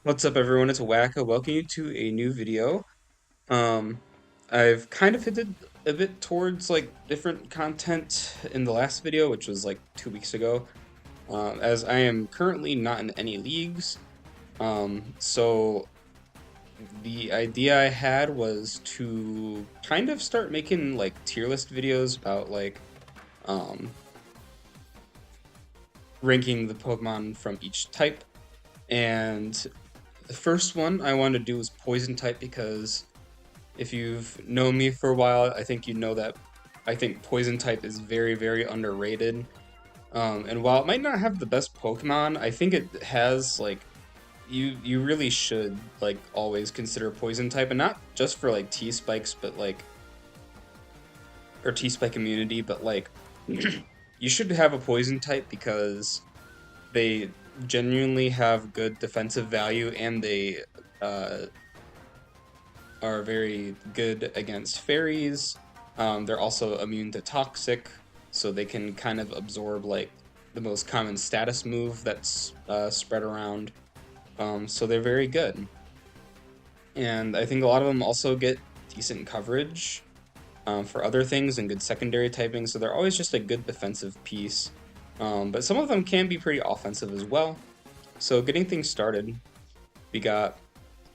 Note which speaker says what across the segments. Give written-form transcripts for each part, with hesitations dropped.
Speaker 1: What's up, everyone? It's Wacka. Welcome you to a new video. Um, I've kind of hinted a bit towards like different content in the last video, which was like 2 weeks ago. As I am currently not in any leagues, so the idea I had was to kind of start making like tier list videos about like um ranking the Pokemon from each type. And the first one I wanted to do was Poison type because if you've known me for a while, I think you know that I think Poison type is very, very underrated. And while it might not have the best Pokemon, I think it has like you really should like always consider Poison type, and not just for like T spikes, but like or T spike immunity, but like you should have a Poison type because they genuinely have good defensive value and they uh, are very good against fairies. They're also immune to toxic, so they can kind of absorb like the most common status move that's spread around. So they're very good, and I think a lot of them also get decent coverage for other things and good secondary typing. So they're always just a good defensive piece. But some of them can be pretty offensive as well. So getting things started, we got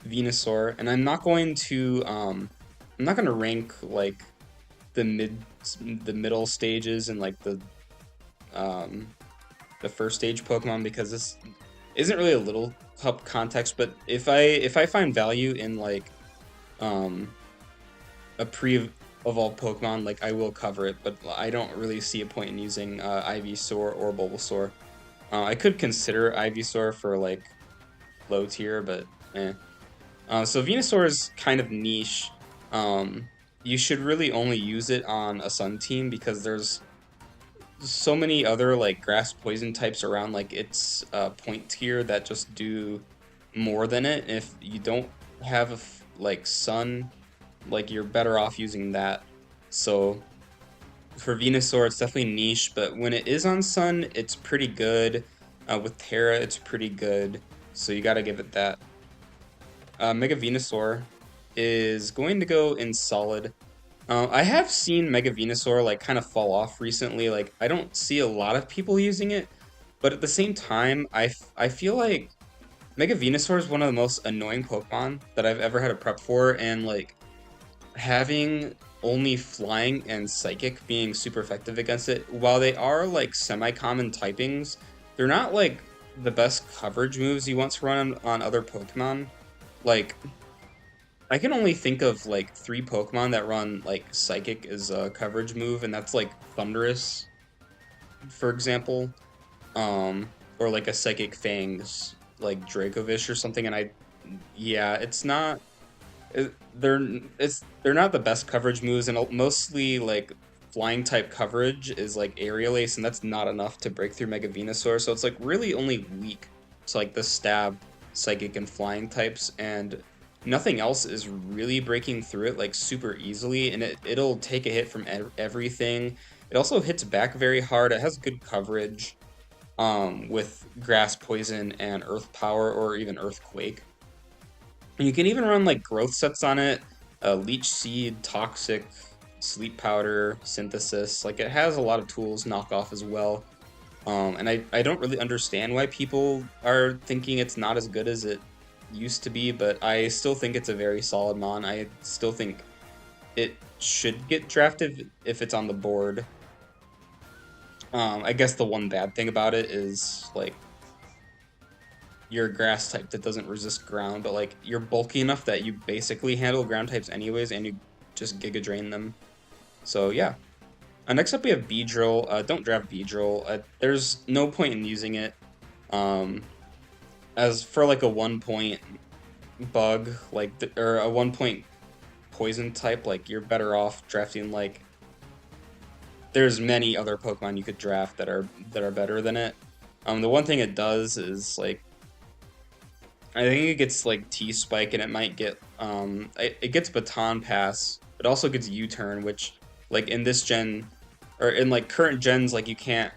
Speaker 1: Venusaur, and I'm not going to rank like the middle stages and like um the first stage Pokemon because this isn't really a little cup context, but if I find value in like um a pre evolved Pokemon, like I will cover it, but I don't really see a point in using Ivysaur or Bulbasaur. I could consider Ivysaur for like low tier, but eh. So Venusaur is kind of niche. Um, you should really only use it on a Sun team because there's so many other like grass poison types around like its point tier that just do more than it. If you don't have like Sun, like you're better off using that. So for Venusaur, it's definitely niche, but when it is on Sun, it's pretty good. With Terra, it's pretty good. So you gotta give it that. Mega Venusaur is going to go in solid. I have seen Mega Venusaur like kind of fall off recently. Like I don't see a lot of people using it, but at the same time, I feel like Mega Venusaur is one of the most annoying Pokemon that I've ever had a prep for, and like having only Flying and Psychic being super effective against it, while they are like semi-common typings, they're not like the best coverage moves you want to run on other Pokemon. Like I can only think of like three Pokemon that run like Psychic as a coverage move, and that's like Thundurus, for example, or like a Psychic Fangs, like Dracovish or something. And yeah, it's not. They're not the best coverage moves, and mostly like flying type coverage is like Aerial Ace, and that's not enough to break through Mega Venusaur. So it's like really only weak to like the stab, psychic, and flying types, and nothing else is really breaking through it like super easily. And it'll take a hit from everything. It also hits back very hard. It has good coverage with Grass, Poison, and Earth Power, or even Earthquake. You can even run like growth sets on it, leech seed, toxic, sleep powder, synthesis. Like it has a lot of tools, knockoff as well. And I don't really understand why people are thinking it's not as good as it used to be, but I still think it's a very solid mon. I still think it should get drafted if it's on the board. I guess the one bad thing about it is like you're a grass type that doesn't resist ground, but like you're bulky enough that you basically handle ground types anyways, and you just Giga Drain them. So yeah. Next up we have Beedrill. Don't draft Beedrill. There's no point in using it. Um, as for like a 1 point bug, like or a 1 point poison type, like you're better off drafting like there's many other Pokemon you could draft that are better than it. The one thing it does is like I think it gets like T Spike and it might get it gets Baton Pass. It also gets U Turn, which like in this gen or in like current gens like you can't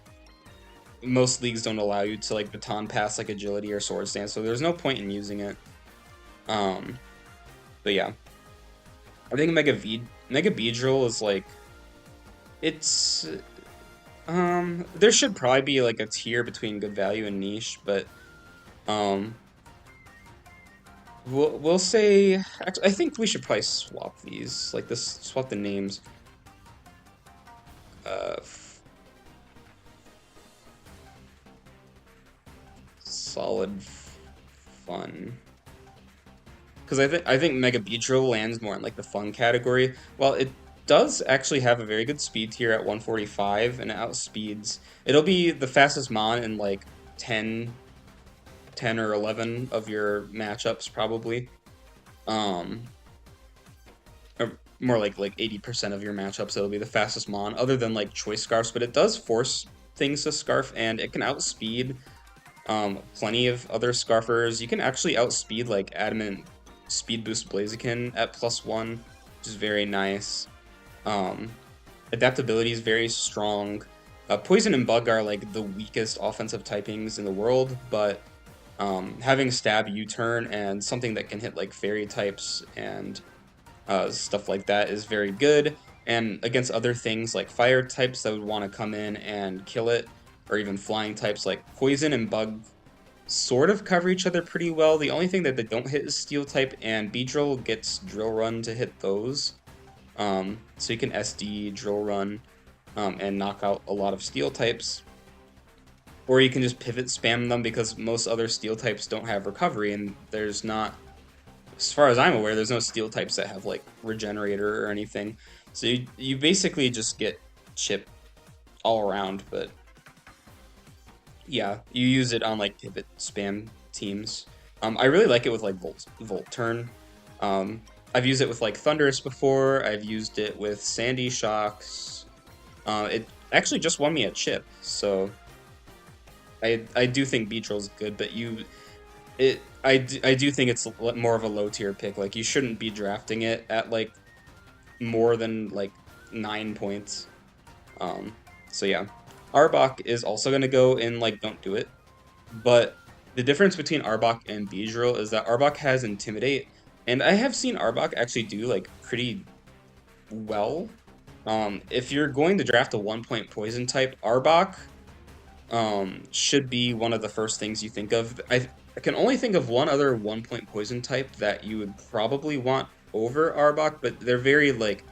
Speaker 1: most leagues don't allow you to like baton pass like agility or sword stance, so there's no point in using it. Um, but yeah, I think Mega Beedrill is like it's there should probably be like a tier between good value and niche, but um we'll say actually I think we should probably swap these like this swap the names. F solid fun. Because I think Mega Beedrill lands more in like the fun category. Well, it does actually have a very good speed tier at 145, and it outspeeds. It'll be the fastest mon in like 10, 10 or 11 of your matchups probably. Um, or more like 80% of your matchups. It'll be the fastest mon, other than like choice scarfs. But it does force things to scarf, and it can outspeed plenty of other Scarfers. You can actually outspeed like Adamant Speed Boost Blaziken at +1, which is very nice. Um, Adaptability is very strong. Poison and Bug are like the weakest offensive typings in the world, but having Stab, U-Turn, and something that can hit like Fairy types and stuff like that is very good. And against other things like Fire types that would want to come in and kill it, or even Flying types like Poison and Bug sort of cover each other pretty well. The only thing that they don't hit is Steel type, and Beedrill gets Drill Run to hit those. So you can SD, Drill Run, and knock out a lot of Steel types. Or you can just pivot spam them because most other Steel types don't have recovery, and there's not, as far as I'm aware, there's no Steel types that have like Regenerator or anything. So you basically just get chip all around, but yeah, you use it on like pivot spam teams. I really like it with like Volt Turn. I've used it with like Thundurus before. I've used it with Sandy Shocks. It actually just won me a chip, so I do think Beedrill's good, but I do think it's more of a low tier pick. Like you shouldn't be drafting it at like more than like 9 points. So yeah. Arbok is also going to go in like Don't Do It, but the difference between Arbok and Beedrill is that Arbok has Intimidate, and I have seen Arbok actually do like pretty well. If you're going to draft a 1-point poison type, Arbok should be one of the first things you think of. I can only think of one other 1-point poison type that you would probably want over Arbok, but they're very like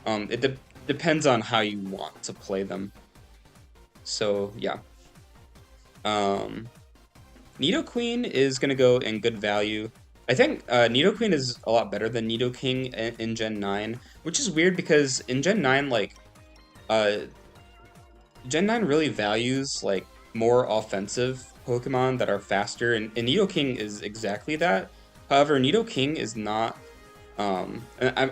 Speaker 1: it depends on how you want to play them. So yeah. Nidoqueen is gonna go in good value. I think Nidoqueen is a lot better than Nidoking in Gen 9, which is weird because in Gen 9, like, uh, Gen 9 really values, like, more offensive Pokemon that are faster, and Nidoking is exactly that. However, Nidoking is not, and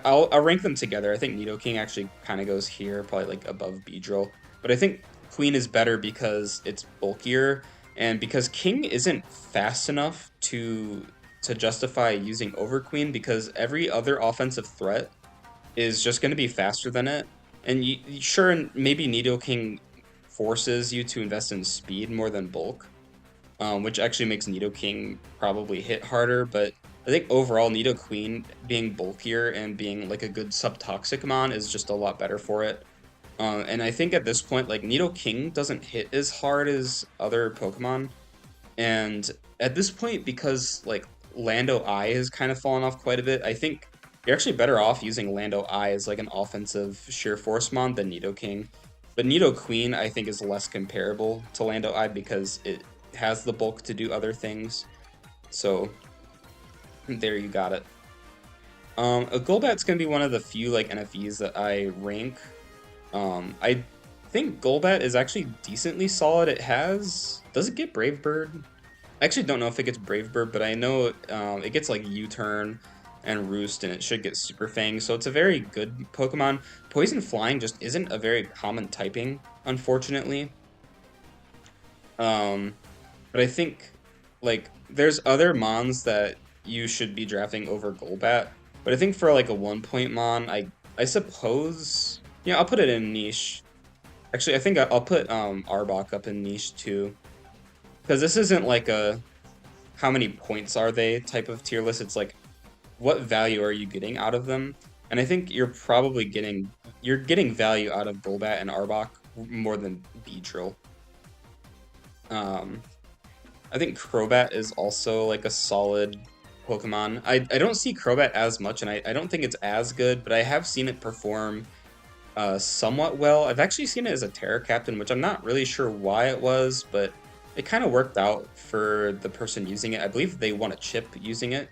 Speaker 1: I'll rank them together. I think Nidoking actually kind of goes here, probably, like, above Beedrill. But I think Queen is better because it's bulkier, and because King isn't fast enough to justify using over Queen, because every other offensive threat is just going to be faster than it. And sure, maybe Nidoking forces you to invest in speed more than bulk, which actually makes Nidoking probably hit harder, but I think overall Nidoqueen being bulkier and being like a good subtoxic mon is just a lot better for it. And I think at this point, like, Nidoking doesn't hit as hard as other Pokemon. And at this point, because, like, Lando Eye has kind of fallen off quite a bit, I think you're actually better off using Lando Eye as, like, an offensive sheer force mon than Nidoking. But Nidoqueen, I think, is less comparable to Lando Eye because it has the bulk to do other things. So, there you got it. A Golbat's going to be one of the few, like, NFEs that I rank. I think Golbat is actually decently solid. Does it get Brave Bird? I actually don't know if it gets Brave Bird, but I know it gets like U-Turn and Roost, and it should get Super Fang, so it's a very good Pokemon. Poison Flying just isn't a very common typing, unfortunately. But I think, like, there's other Mons that you should be drafting over Golbat, but I think for like a 1-point Mon, I suppose, yeah, I'll put it in niche. Actually, I think I'll put Arbok up in niche too, because this isn't like a how many points are they type of tier list. It's like what value are you getting out of them? And I think you're getting value out of Golbat and Arbok more than Beedrill. Um, I think Crobat is also like a solid Pokemon. I don't see Crobat as much, and I don't think it's as good, but I have seen it perform somewhat well. I've actually seen it as a Terra Captain, which I'm not really sure why it was, but it kind of worked out for the person using it. I believe they won a chip using it.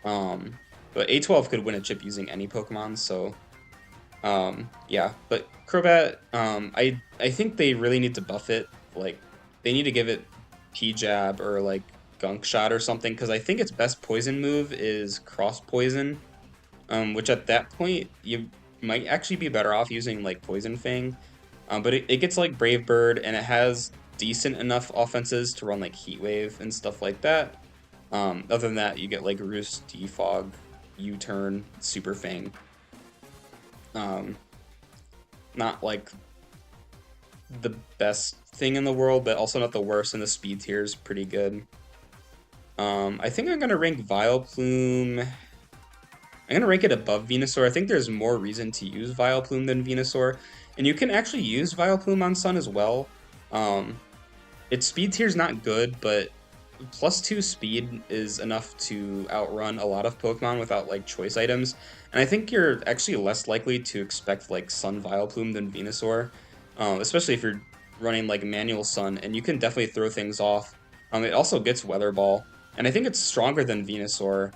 Speaker 1: Um, but A12 could win a chip using any Pokemon, so yeah. But Crobat, I think they really need to buff it. Like they need to give it P-Jab or like Gunk Shot or something, because I think its best poison move is Cross Poison, which at that point you might actually be better off using like Poison Fang. But it gets like Brave Bird, and it has decent enough offenses to run like Heat Wave and stuff like that. Other than that, you get like Roost, Defog, U-Turn, Super Fang. Um, Not like the best thing in the world, but also not the worst, and the speed tier is pretty good. I think I'm gonna rank Vileplume. I'm gonna rank it above Venusaur. I think there's more reason to use Vileplume than Venusaur, and you can actually use Vileplume on Sun as well. Um, its speed tier is not good, but +2 speed is enough to outrun a lot of Pokemon without like choice items. And I think you're actually less likely to expect like Sun Vileplume than Venusaur, especially if you're running like manual Sun, and you can definitely throw things off. It also gets Weather Ball, and I think it's stronger than Venusaur.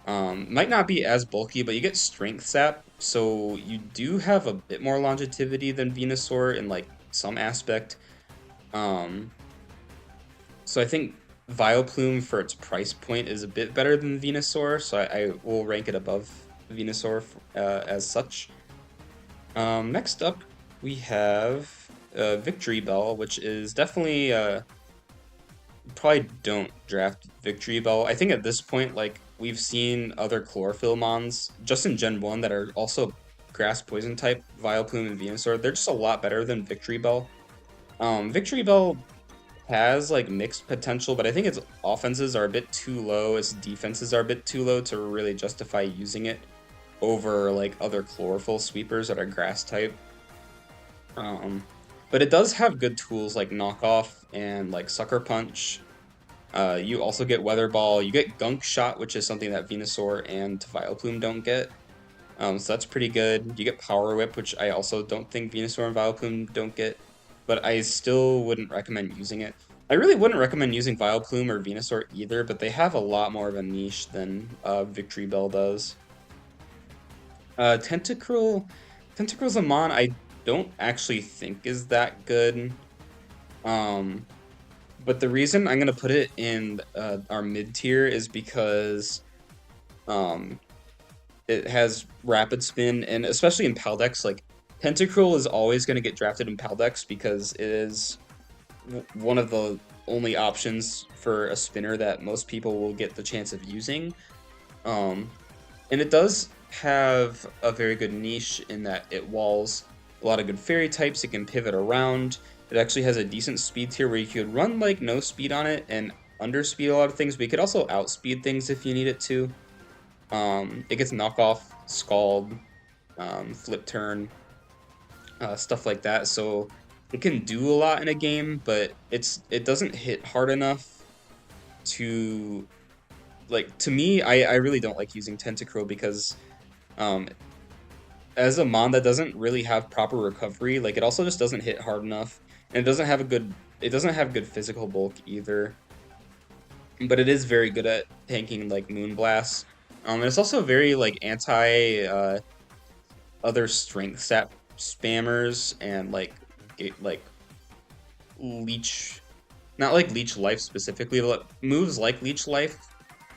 Speaker 1: Might not be as bulky, but you get Strength Sap, so you do have a bit more longevity than Venusaur in like some aspect. Um, so I think Vileplume for its price point is a bit better than Venusaur, so I will rank it above Venusaur as such. Next up, we have Victory Bell, which is definitely probably don't draft Victory Bell. I think at this point, like we've seen other Chlorophyll Mons just in Gen 1 that are also Grass Poison type, Vileplume and Venusaur. They're just a lot better than Victory Bell. Victory Bell has like mixed potential, but I think its offenses are a bit too low, its defenses are a bit too low to really justify using it over like other chlorophyll sweepers that are grass type. Um, but it does have good tools like knockoff and like sucker punch. You also get weather ball, you get gunk shot, which is something that Venusaur and Vileplume don't get. So that's pretty good. You get Power Whip, which I also don't think Venusaur and Vileplume don't get, but I still wouldn't recommend using it. I really wouldn't recommend using Vileplume or Venusaur either, but they have a lot more of a niche than Victory Bell does. Tentacruel, Tentacruel's a mon I don't actually think is that good. Um, but the reason I'm gonna put it in our mid tier is because um, it has rapid spin, and especially in Paldex, like Tentacruel is always going to get drafted in Paldex because it is one of the only options for a spinner that most people will get the chance of using. Um, and it does have a very good niche in that it walls a lot of good fairy types. It can pivot around. It actually has a decent speed tier where you could run like no speed on it and underspeed a lot of things, but you could also outspeed things if you need it to. It gets knockoff, scald, flip turn, stuff like that. So it can do a lot in a game, but it doesn't hit hard enough to like to me. I really don't like using Tentacruel because um, as a mon that doesn't really have proper recovery, like it also just doesn't hit hard enough, and it doesn't have good physical bulk either. But it is very good at tanking like Moonblast. And it's also very like anti other strength sap spammers and like leech, not like leech life specifically, but moves like leech life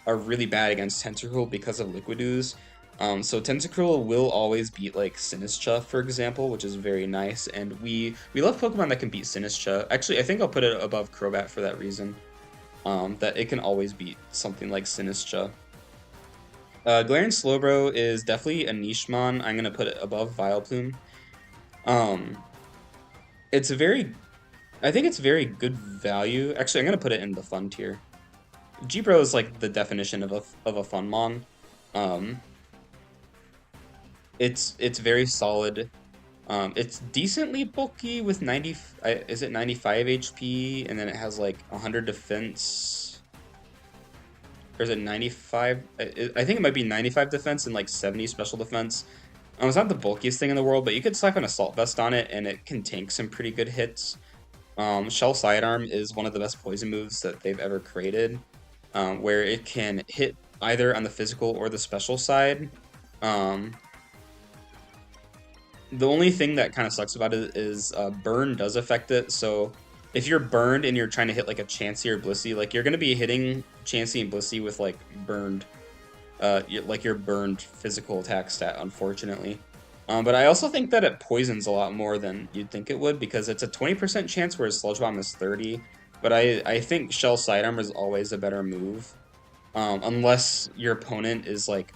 Speaker 1: are really bad against Tentacruel because of Liquid Ooze. So Tentacruel will always beat like Sinistcha, for example, which is very nice, and we love Pokemon that can beat Sinistcha. Actually, I think I'll put it above Crobat for that reason. That it can always beat something like Sinistcha. Galarian Slowbro is definitely a niche mon. I'm gonna put it above Vileplume. Um, it's very, I think it's very good value. Actually, I'm gonna put it in the fun tier. G-Bro is like the definition of a fun mon. Um, it's very solid. It's decently bulky with 90, is it 95 HP, and then it has like 100 defense, or is it 95? I think it might be 95 defense and like 70 special defense. It's not the bulkiest thing in the world, but you could slap an assault vest on it and it can tank some pretty good hits. Shell Sidearm is one of the best poison moves that they've ever created, where it can hit either on the physical or the special side. Um, the only thing that kind of sucks about it is burn does affect it. So if you're burned and you're trying to hit like a Chansey or Blissey, like you're gonna be hitting Chansey and Blissey with like burned, like your burned physical attack stat, unfortunately. But I also think that it poisons a lot more than you'd think it would, because it's a 20% chance, whereas Sludge Bomb is 30. But I think Shell Sidearm is always a better move, unless your opponent is like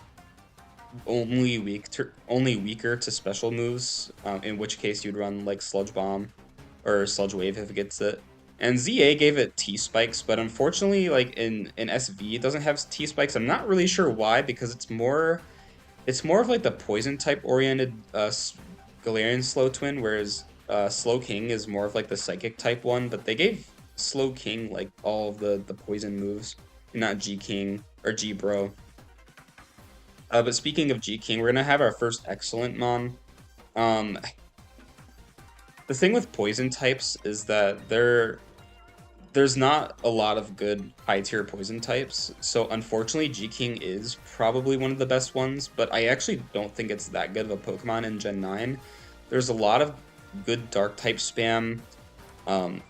Speaker 1: only weaker to special moves, in which case you'd run like Sludge Bomb or Sludge Wave if it gets it. And ZA gave it T-Spikes, but unfortunately, like in SV, it doesn't have T-Spikes. I'm not really sure why, because it's more of like the poison type oriented Galarian Slow Twin, whereas Slow King is more of like the psychic type one, but they gave Slow King like all of the poison moves, not G King or G Bro. But speaking of G King, we're gonna have our first excellent mon. Um, the thing with poison types is that there's not a lot of good high tier poison types, so unfortunately G King is probably one of the best ones, but I actually don't think it's that good of a Pokemon in Gen 9. There's a lot of good dark type spam.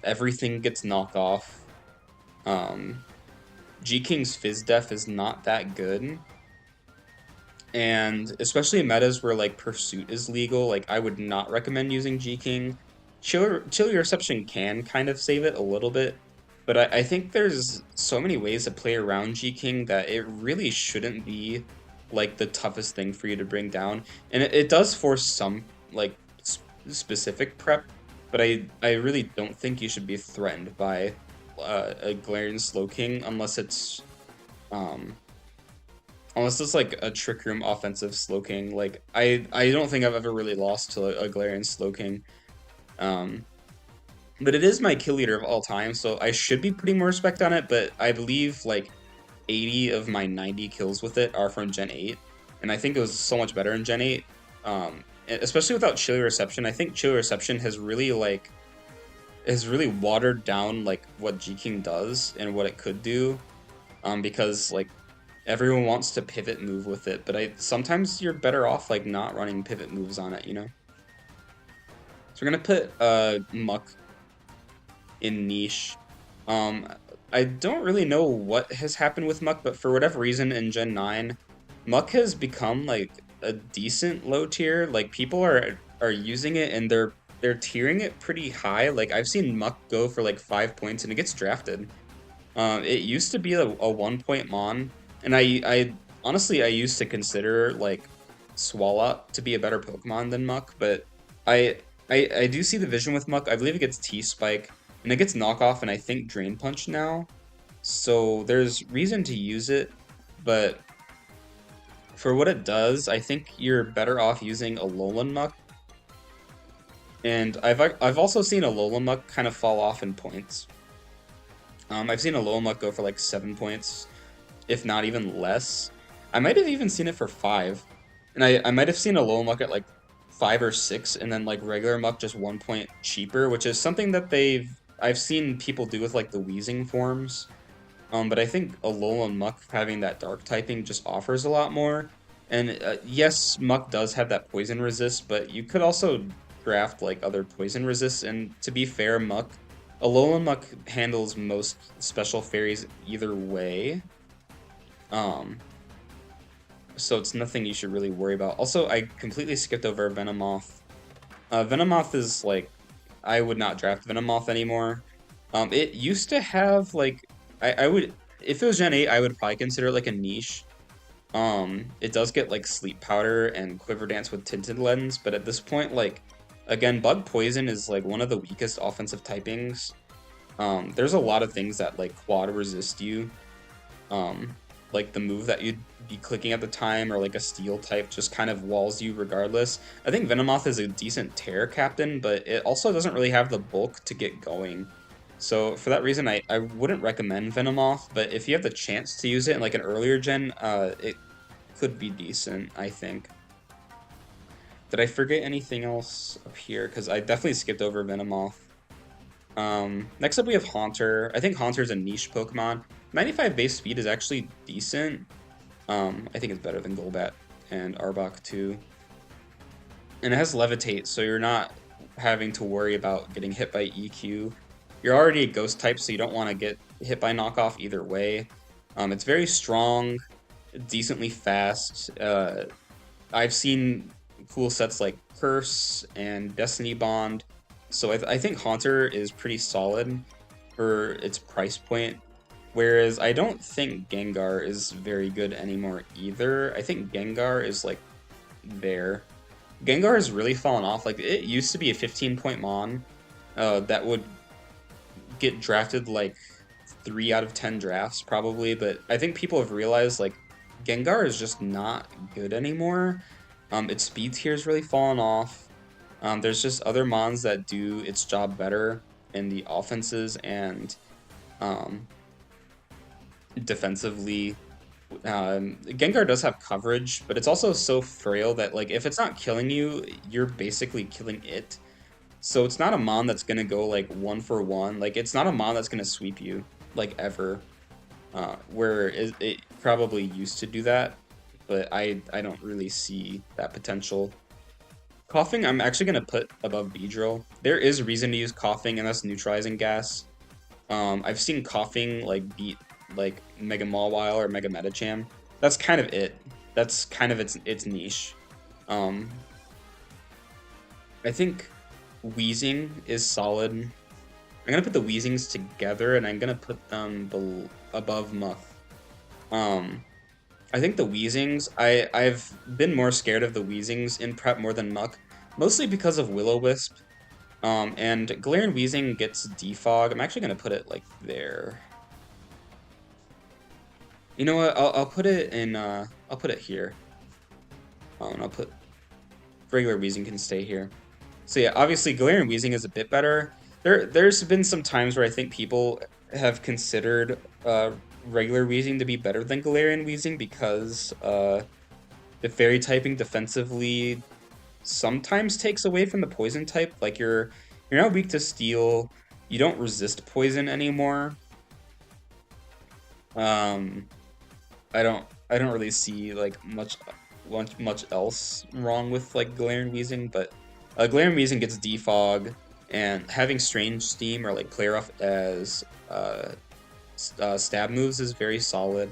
Speaker 1: Everything gets knocked off. G King's Fizz Def is not that good. And especially in metas where like Pursuit is legal, like I would not recommend using G King. Chill Your Reception can kind of save it a little bit, but I think there's so many ways to play around G King that it really shouldn't be like the toughest thing for you to bring down. And it does force some like specific prep, but I really don't think you should be threatened by a Galarian Slow King um, unless it's like a Trick Room offensive Slowking. Like I don't think I've ever really lost to a Galarian Slowking. But it is my kill leader of all time, so I should be putting more respect on it, but I believe like 80 of my 90 kills with it are from Gen 8, and I think it was so much better in Gen 8. Especially without Chilly Reception. I think Chilly Reception has really watered down like what G King does and what it could do. Because like everyone wants to pivot move with it, but sometimes you're better off like not running pivot moves on it, you know? So we're gonna put Muck in niche. I don't really know what has happened with Muck, but for whatever reason in Gen 9, Muck has become like a decent low tier. Like people are using it and they're tiering it pretty high. Like I've seen Muck go for like 5 points and it gets drafted. It used to be a 1 point mon, and I honestly I used to consider like Swalot to be a better Pokemon than Muck, but I do see the vision with Muck. I believe it gets T-Spike, and it gets Knockoff, and I think Drain Punch now. So there's reason to use it, but for what it does, I think you're better off using Alolan Muck. And I've also seen Alolan Muck kind of fall off in points. I've seen Alolan Muck go for like 7 points, if not even less. I might have even seen it for 5. And I might have seen Alolan Muck at like 5 or 6, and then like regular Muck just 1 point cheaper, which is something that I've seen people do with like the Wheezing forms. But I think Alolan Muck having that dark typing just offers a lot more. And yes, Muck does have that poison resist, but you could also draft like other poison resists, and to be fair, Alolan Muck handles most special fairies either way. So it's nothing you should really worry about. Also, I completely skipped over Venomoth. Venomoth is like, I would not draft Venomoth anymore. It used to have like, I would, if it was Gen 8, I would probably consider it like a niche. It does get like Sleep Powder and Quiver Dance with Tinted Lens, but at this point, like, Again, Bug Poison is like one of the weakest offensive typings. There's a lot of things that like quad resist you. Um, like the move that you'd be clicking at the time, or like a steel type just kind of walls you regardless. I think Venomoth is a decent Terror Captain, but it also doesn't really have the bulk to get going. So for that reason, I wouldn't recommend Venomoth, but if you have the chance to use it in like an earlier gen, it could be decent, I think. Did I forget anything else up here? Because I definitely skipped over Venomoth. Next up we have Haunter. I think Haunter is a niche Pokemon. 95 base speed is actually decent. I think it's better than Golbat and Arbok too. And it has Levitate, so you're not having to worry about getting hit by EQ. You're already a Ghost type, so you don't want to get hit by Knockoff either way. It's very strong, decently fast. I've seen cool sets like Curse and Destiny Bond, so I think Haunter is pretty solid for its price point. Whereas I don't think Gengar is very good anymore either. I think Gengar is like there. Gengar has really fallen off. Like it used to be a 15-point mon that would get drafted like 3 out of 10 drafts probably, but I think people have realized like Gengar is just not good anymore. Its speed tier is really fallen off. There's just other mons that do its job better in the offenses and um, defensively. Gengar does have coverage, but it's also so frail that like if it's not killing you, you're basically killing it. So it's not a mon that's gonna go like 1 for 1. Like it's not a mon that's gonna sweep you like ever. Where it probably used to do that, but I don't really see that potential. Coughing, I'm actually gonna put above Beedrill. There is reason to use coughing, and that's neutralizing gas. I've seen coughing like beat like Mega Mawile or Mega Medicham. That's kind of it. That's kind of its niche. Um, I think Wheezing is solid. I'm gonna put the Weezings together, and I'm gonna put them above Muck. Um, I think the Weezings, I've been more scared of the Weezings in prep more than Muck, mostly because of Will-O-Wisp. And Galarian Weezing gets Defog. I'm actually gonna put it like there. You know what? I'll put it in. I'll put it here. And I'll put regular Weezing can stay here. So yeah, obviously Galarian Weezing is a bit better. There's been some times where I think people have considered regular Weezing to be better than Galarian Weezing because the Fairy typing defensively sometimes takes away from the Poison type. Like you're now weak to Steel. You don't resist Poison anymore. Um, I don't really see like much else wrong with like Galarian Weezing, but Galarian Weezing gets Defog, and having Strange Steam or like Clear Off as stab moves is very solid.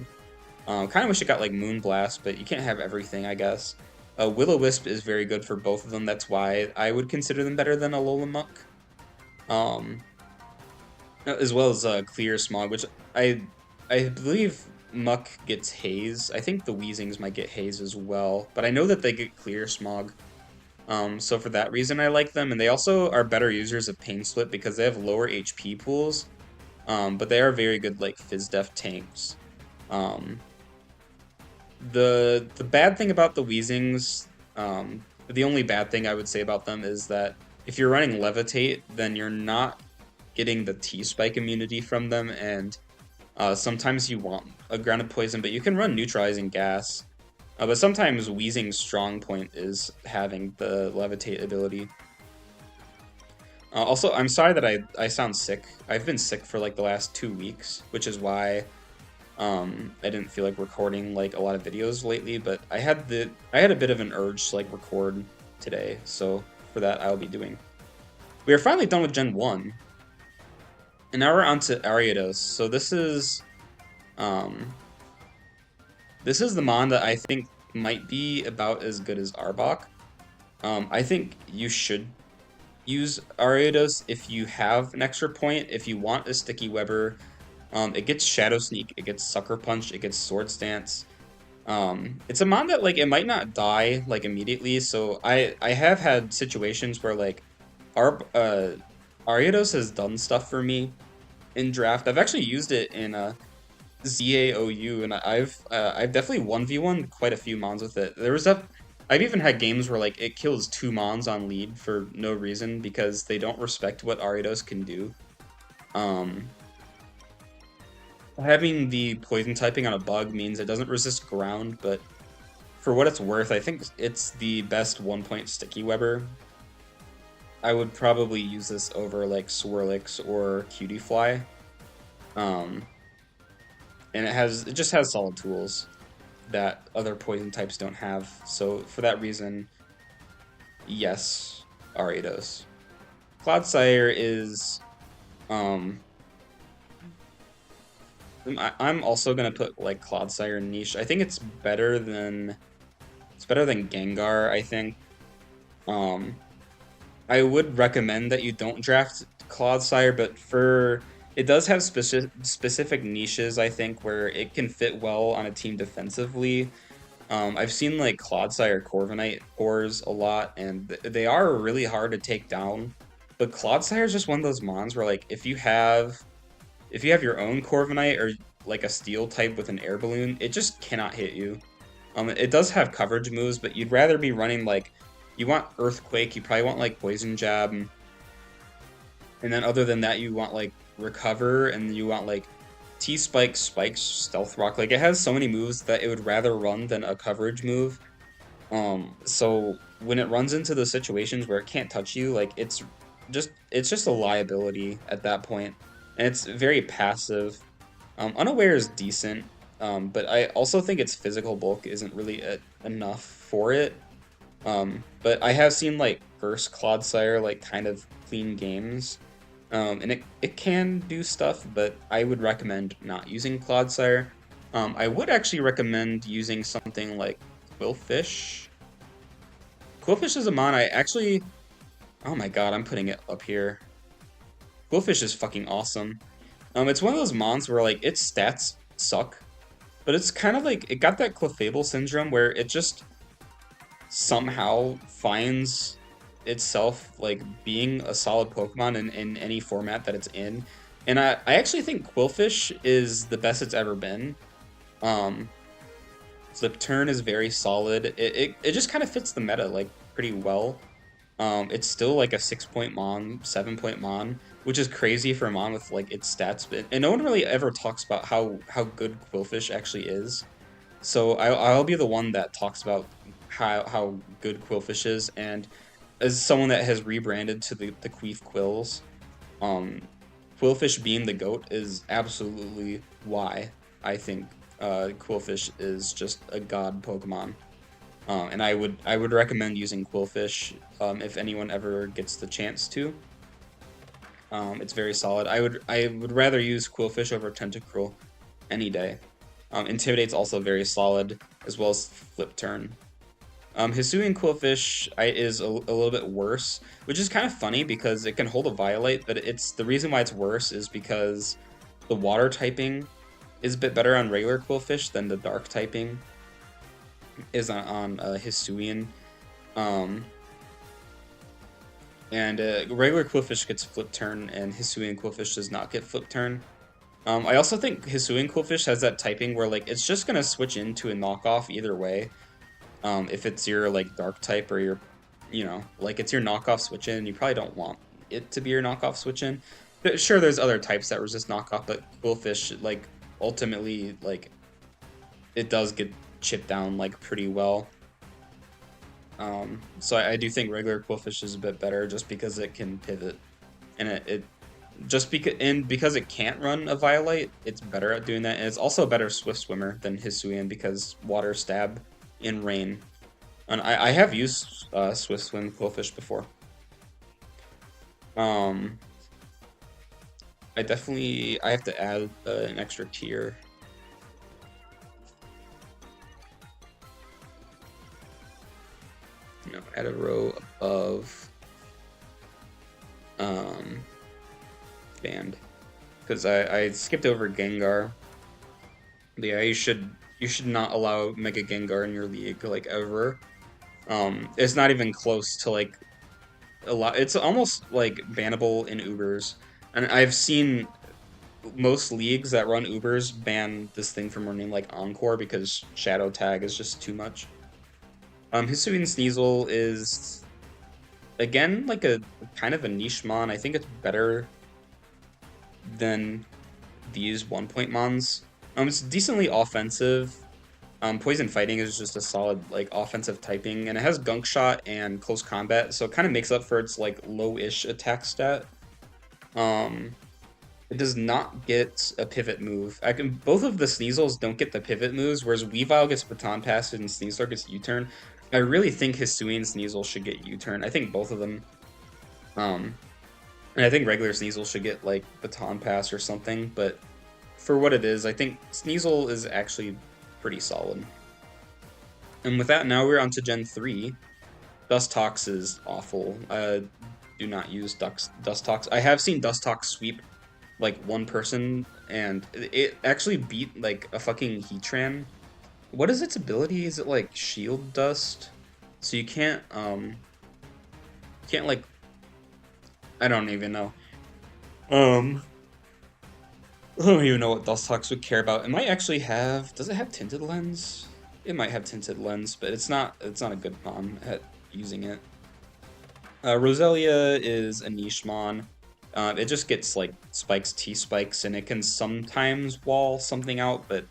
Speaker 1: Kind of wish it got like Moonblast, but you can't have everything, I guess. Will-O-Wisp is very good for both of them. That's why I would consider them better than Alola Um, as well as Clear Smog, which I believe Muck gets Haze. I think the Weezings might get Haze as well, but I know that they get Clear Smog. So for that reason, I like them, and they also are better users of Pain Split because they have lower HP pools, but they are very good like Fizz Def tanks. Um, the bad thing about the Weezings, the only bad thing I would say about them is that if you're running Levitate, then you're not getting the T-Spike immunity from them, and sometimes you want a Grounded Poison, but you can run Neutralizing Gas. But sometimes Weezing's strong point is having the Levitate ability. Also, I'm sorry that I sound sick. I've been sick for like the last 2 weeks, which is why I didn't feel like recording like a lot of videos lately. But I had a bit of an urge to like record today, so for that I'll be doing. We are finally done with Gen 1, and now we're on to Ariados. So this is the mon that I think might be about as good as Arbok. I think you should use Ariados if you have an extra point. If you want a Sticky Webber, it gets Shadow Sneak, it gets Sucker Punch, it gets Sword Stance. It's a mon that like it might not die like immediately, so I have had situations where like our Ariados has done stuff for me in draft. I've actually used it in ZAOU, and I've definitely 1v1 quite a few mons with it. I've even had games where like it kills two mons on lead for no reason because they don't respect what Ariados can do. Um, Having the poison typing on a bug means it doesn't resist ground, but for what it's worth, I think it's the best 1-point sticky webber. I would probably use this over like Swirlix or Cutie Fly. Um, and it just has solid tools that other poison types don't have. So for that reason, yes, Ariados. Cloudsire is um I'm also gonna put like Cloudsire niche. I think it's better than Gengar, I think. Um I would recommend that you don't draft Cloudsire, but it does have specific niches, I think, where it can fit well on a team defensively. I've seen like Clodsire Corviknight cores a lot, and they are really hard to take down. But Clodsire is just one of those mons where like if you have your own Corviknight or like a steel type with an air balloon, it just cannot hit you. It does have coverage moves, but you'd rather be running like you want Earthquake, you probably want like Poison Jab, and then other than that, you want like Recover, and you want like T-Spike, Spikes, Stealth Rock. Like it has so many moves that it would rather run than a coverage move. So when it runs into the situations where it can't touch you, like it's just a liability at that point, and it's very passive. Unaware is decent, but I also think its physical bulk isn't really enough for it. But I have seen like first Clodsire like kind of clean games. And it can do stuff, but I would recommend not using Clodsire. I would actually recommend using something like Quillfish. Quillfish is a mon I actually... Oh my god, I'm putting it up here. Quillfish is fucking awesome. It's one of those mons where like its stats suck, but it's kind of like it got that Clefable syndrome where it just somehow finds itself like being a solid Pokemon in any format that it's in. And I actually think Quillfish is the best it's ever been. Um, Flip Turn is very solid. It just kind of fits the meta like pretty well. It's still like a 6-point Mon, 7-point Mon, which is crazy for a Mon with like its stats. And no one really ever talks about how good Quillfish actually is. So I'll be the one that talks about how good Quillfish is, and as someone that has rebranded to the Queef Quills, um, Quillfish being the GOAT is absolutely why I think Quillfish is just a god Pokemon. And I would recommend using Quillfish if anyone ever gets the chance to. It's very solid. I would rather use Quillfish over Tentacruel any day. Intimidate's also very solid, as well as Flip Turn. Hisuian Quillfish is a little bit worse, which is kind of funny because it can hold a Violate, but the reason why it's worse is because the water typing is a bit better on regular Quillfish than the dark typing is on Hisuian. And regular Quillfish gets Flip Turn, and Hisuian Quillfish does not get Flip Turn. I also think Hisuian Quillfish has that typing where like it's just gonna switch into a knockoff either way. If it's your like dark type or your, like it's your knockoff switch in, you probably don't want it to be your knockoff switch in. But sure, there's other types that resist knockoff, but Quillfish like ultimately like it does get chipped down like pretty well. So I do think regular Quillfish is a bit better just because it can pivot, and because it can't run a Violate, it's better at doing that, and it's also a better Swift Swimmer than Hisuian because Water Stab in Rain. And I have used Swift Swim Quillfish before. I have to add an extra tier. Add a row above Band. Because I skipped over Gengar. But yeah, you should you should not allow Mega Gengar in your league, like, ever. It's not even close to, like, a lot. It's almost, like, bannable in Ubers. And I've seen most leagues that run Ubers ban this thing from running, like, Encore because Shadow Tag is just too much. Hisuian Sneasel is, again, like, a kind of a niche mon. I think it's better than these 1-point mons. It's decently offensive. Poison Fighting is just a solid, like, offensive typing, and it has Gunk Shot and Close Combat, so it kind of makes up for its, like, low-ish attack stat. Um, it does not get a pivot move. Both of the Sneasels don't get the pivot moves, whereas Weavile gets Baton Passed and Sneasler gets U-Turn. I really think Hisuian Sneasel should get U-Turn. I think both of them. Um, and I think regular Sneasel should get, like, Baton Pass or something, but for what it is, I think Sneasel is actually pretty solid. And with that, now we're on to Gen 3. Dustox is awful. Do not use Dustox. I have seen Dustox sweep, like, one person, and it actually beat, like, a fucking Heatran. What is its ability? Is it, like, Shield Dust? So you can't, like, I don't even know. Um, I don't even know what Dustox would care about. It might actually have, does it have Tinted Lens? It might have Tinted Lens, but it's not a good mon at using it. Roselia is a niche mon. It just gets, like, spikes, T-spikes, and it can sometimes wall something out, but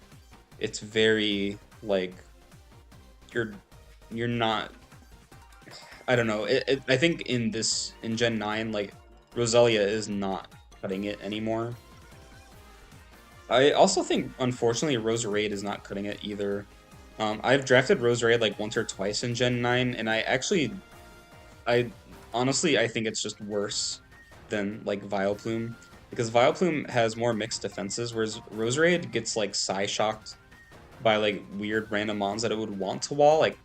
Speaker 1: it's very, like, you're you're not, I don't know. I think in Gen 9, like, Roselia is not cutting it anymore. I also think, unfortunately, Roserade is not cutting it either. I've drafted Roserade, like, once or twice in Gen 9, and I honestly, I think it's just worse than, like, Vileplume, because Vileplume has more mixed defenses, whereas Roserade gets, like, Psy-shocked by, like, weird random mons that it would want to wall, like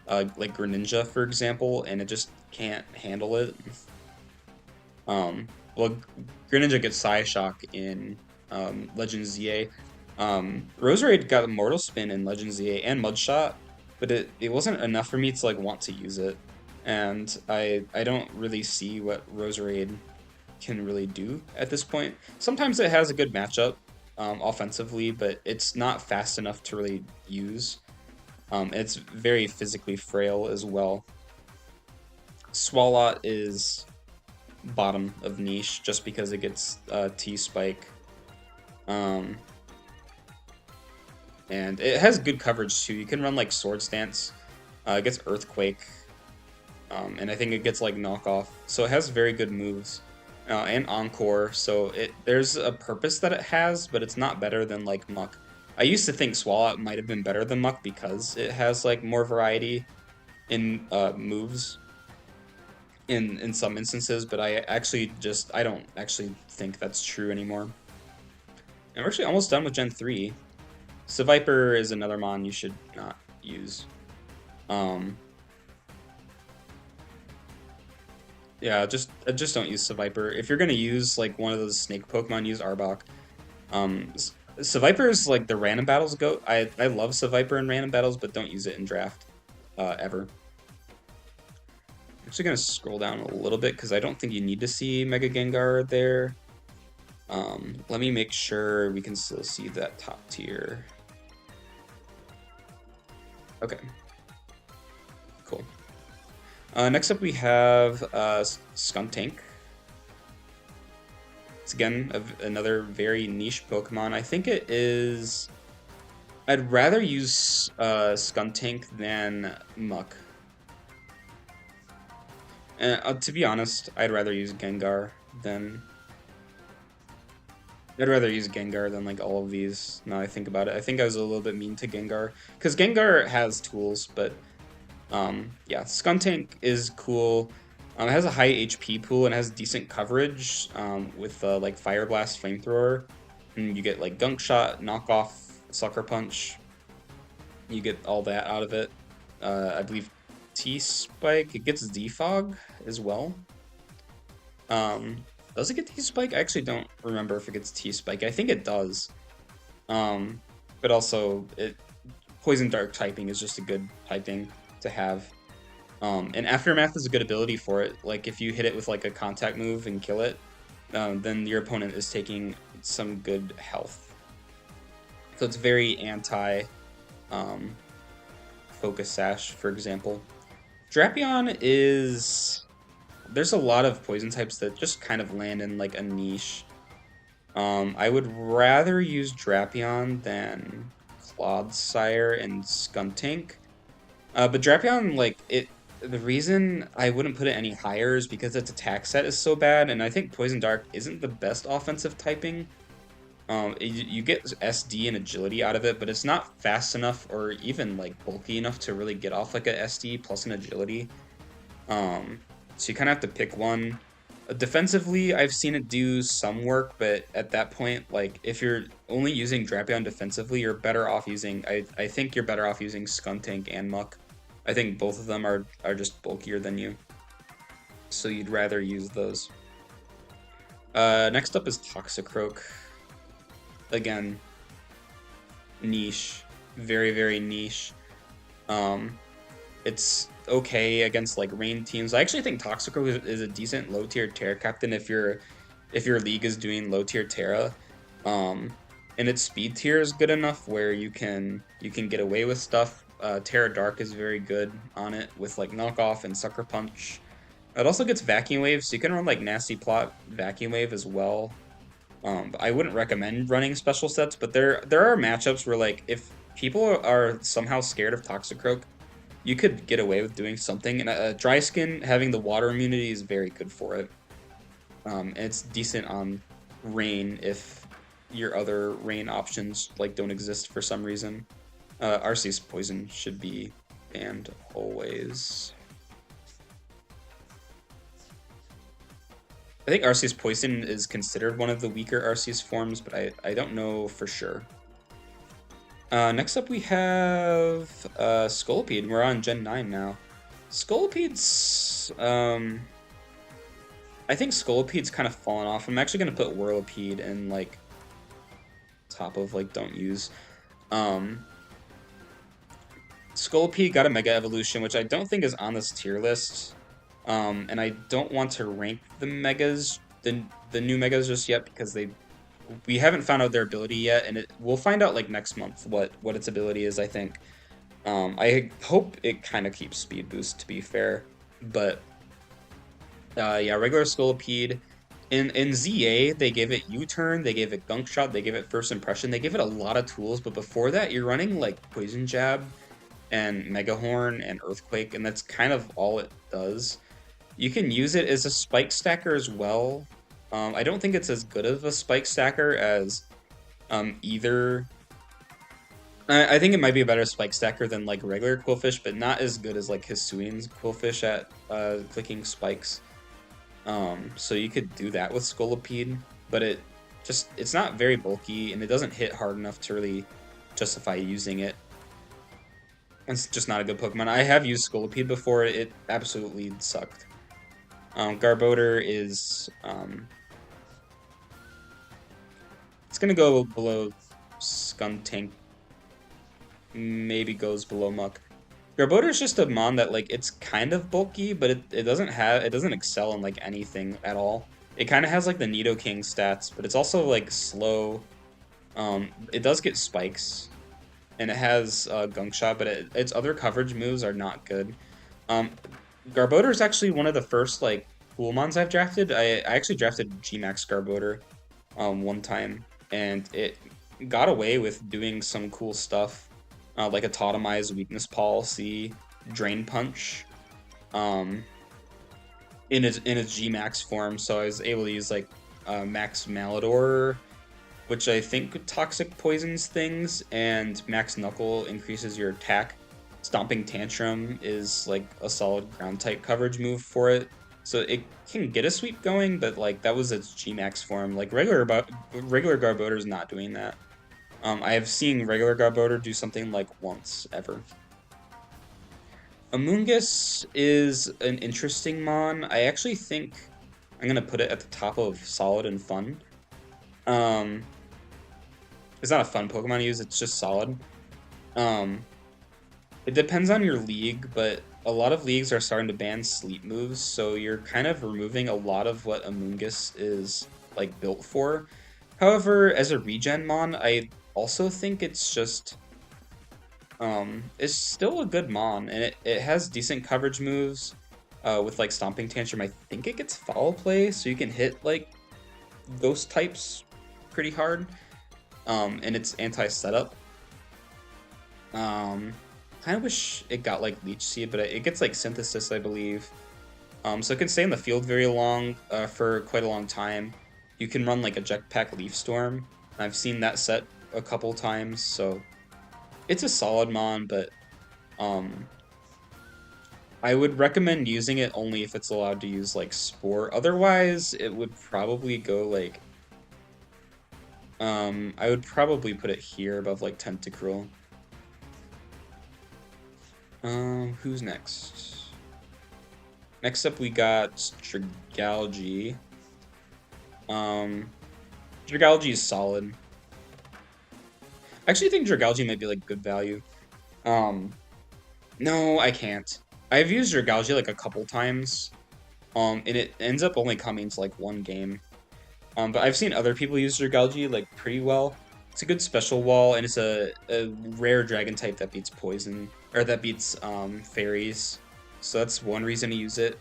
Speaker 1: Greninja, for example, and it just can't handle it. Well, Greninja gets Psy-shock in Legend ZA. Roserade got Mortal Spin in Legend ZA and Mudshot, but it wasn't enough for me to, like, want to use it. And I don't really see what Roserade can really do at this point. Sometimes it has a good matchup offensively, but it's not fast enough to really use. It's very physically frail as well. Swalot is bottom of niche just because it gets T-Spike. And it has good coverage too. You can run, like, Swords Dance. It gets Earthquake. And I think it gets, like, Knockoff. So it has very good moves. And Encore, so there's a purpose that it has, but it's not better than, like, Muck. I used to think Swalot might have been better than Muck because it has, like, more variety in moves in some instances, but I don't actually think that's true anymore. And we're actually almost done with Gen 3. Seviper is another mon you should not use. Yeah, just don't use Seviper. If you're gonna use, like, one of those snake Pokemon, use Arbok. Seviper is, like, the random battles goat. I love Seviper in random battles, but don't use it in draft ever. I'm actually gonna scroll down a little bit because I don't think you need to see Mega Gengar there. Let me make sure we can still see that top tier. Okay. Cool. Next up we have Skuntank. It's, again, another very niche Pokemon. I think it is... I'd rather use Skuntank than Muck. To be honest, I'd rather use Gengar than... like, all of these, now I think about it. I think I was a little bit mean to Gengar, because Gengar has tools, but yeah, Skuntank is cool. It has a high HP pool and has decent coverage with, like, Fire Blast, Flamethrower, and you get, like, Gunk Shot, Knockoff, Sucker Punch. You get all that out of it. I believe T-Spike, it gets Defog as well. Does it get T-Spike? I actually don't remember if it gets T-Spike. I think it does. But also, Poison Dark typing is just a good typing to have. And Aftermath is a good ability for it. Like, if you hit it with, like, a contact move and kill it, then your opponent is taking some good health. So it's very anti Focus Sash, for example. Drapion is... There's a lot of poison types that just kind of land in, like, a niche. I would rather use Drapion than Clodsire and Skuntank. But Drapion, like, the reason I wouldn't put it any higher is because its attack set is so bad, and I think Poison Dark isn't the best offensive typing. You get SD and agility out of it, but it's not fast enough or even, like, bulky enough to really get off, like, a SD plus an agility. So you kind of have to pick one. Defensively, I've seen it do some work, but at that point, like, if you're only using Drapion defensively, you're better off using... I think you're better off using Skuntank and Muck. I think both of them are just bulkier than you. So you'd rather use those. Next up is Toxicroak. Again, niche. Very, very niche. It's okay against, like, rain teams. I actually think Toxicroak is a decent low-tier Terra captain if your league is doing low-tier Terra. And its speed tier is good enough where you can get away with stuff. Terra Dark is very good on it with, like, Knockoff and Sucker Punch. It also gets Vacuum Wave, so you can run, like, Nasty Plot Vacuum Wave as well. I wouldn't recommend running special sets, but there are matchups where, like, if people are somehow scared of Toxicroak, you could get away with doing something. And Dry Skin, having the water immunity is very good for it. And it's decent on rain if your other rain options, like, don't exist for some reason. Arceus Poison should be banned always. I think Arceus Poison is considered one of the weaker Arceus forms, but I don't know for sure. Next up we have Scolipede. We're on Gen 9 now. Scolipede's... I think Scolipede's kind of fallen off. I'm actually going to put Whirlipede in, like, top of, like, don't use. Scolipede got a Mega Evolution, which I don't think is on this tier list. And I don't want to rank the Megas, the new Megas just yet, because we haven't found out their ability yet, and we'll find out, like, next month what its ability is, I think. I hope it kind of keeps Speed Boost, to be fair, but yeah, regular Scolipede. In ZA, they gave it U-Turn, they gave it Gunk Shot, they gave it First Impression, they gave it a lot of tools, but before that, you're running, like, Poison Jab and Mega Horn and Earthquake, and that's kind of all it does. You can use it as a spike stacker as well. I don't think it's as good of a spike stacker as either. I think it might be a better spike stacker than, like, regular Quillfish, but not as good as, like, Hisuian's Quillfish at clicking spikes. So you could do that with Scolipede, but it's not very bulky, and it doesn't hit hard enough to really justify using it. It's just not a good Pokemon. I have used Scolipede before. It absolutely sucked. Garbodor is... it's going to go below Skuntank. Maybe goes below Muck. Garbodor is just a mon that, like, it's kind of bulky, but it doesn't excel in, like, anything at all. It kind of has, like, the Nidoking stats, but it's also, like, slow. It does get spikes, and it has Gunk Shot, but its other coverage moves are not good. Garbodor is actually one of the first, like, cool mons I've drafted. I actually drafted G-Max Garbodor one time, and it got away with doing some cool stuff, like a Totemize Weakness Policy, Drain Punch, in its G-Max form, so I was able to use, like, Max Malador, which I think Toxic poisons things, and Max Knuckle increases your attack. Stomping Tantrum is, like, a solid ground-type coverage move for it. So it can get a sweep going, but, like, that was its G-Max form. Like, regular Garbodor is not doing that. I have seen regular Garbodor do something, like, once, ever. Amoonguss is an interesting mon. I actually think I'm going to put it at the top of solid and fun. It's not a fun Pokemon to use, it's just solid. Um, it depends on your league, but a lot of leagues are starting to ban sleep moves, so you're kind of removing a lot of what Amoonguss is like built for. However, as a regen mon, I also think it's still a good mon, and it has decent coverage moves. With like Stomping Tantrum, I think it gets foul play, so you can hit like ghost types pretty hard. And it's anti-setup. Um, kind of wish it got like Leech Seed, but it gets like Synthesis, I believe. So it can stay in the field very long, for quite a long time. You can run like a Jetpack Leaf Storm. I've seen that set a couple times, so it's a solid mon, but um, I would recommend using it only if it's allowed to use like Spore. Otherwise, it would probably go like I would probably put it here above like Tentacruel. Who's next? Next up, we got Strigalgy. Strigalgy is solid. I actually think Strigalgy might be like good value. Um, no, I can't. I've used Strigalgy like a couple times. And it ends up only coming to like one game. But I've seen other people use Strigalgy like pretty well. It's a good special wall, and it's a rare dragon type that beats poison, or that beats fairies. So that's one reason to use it.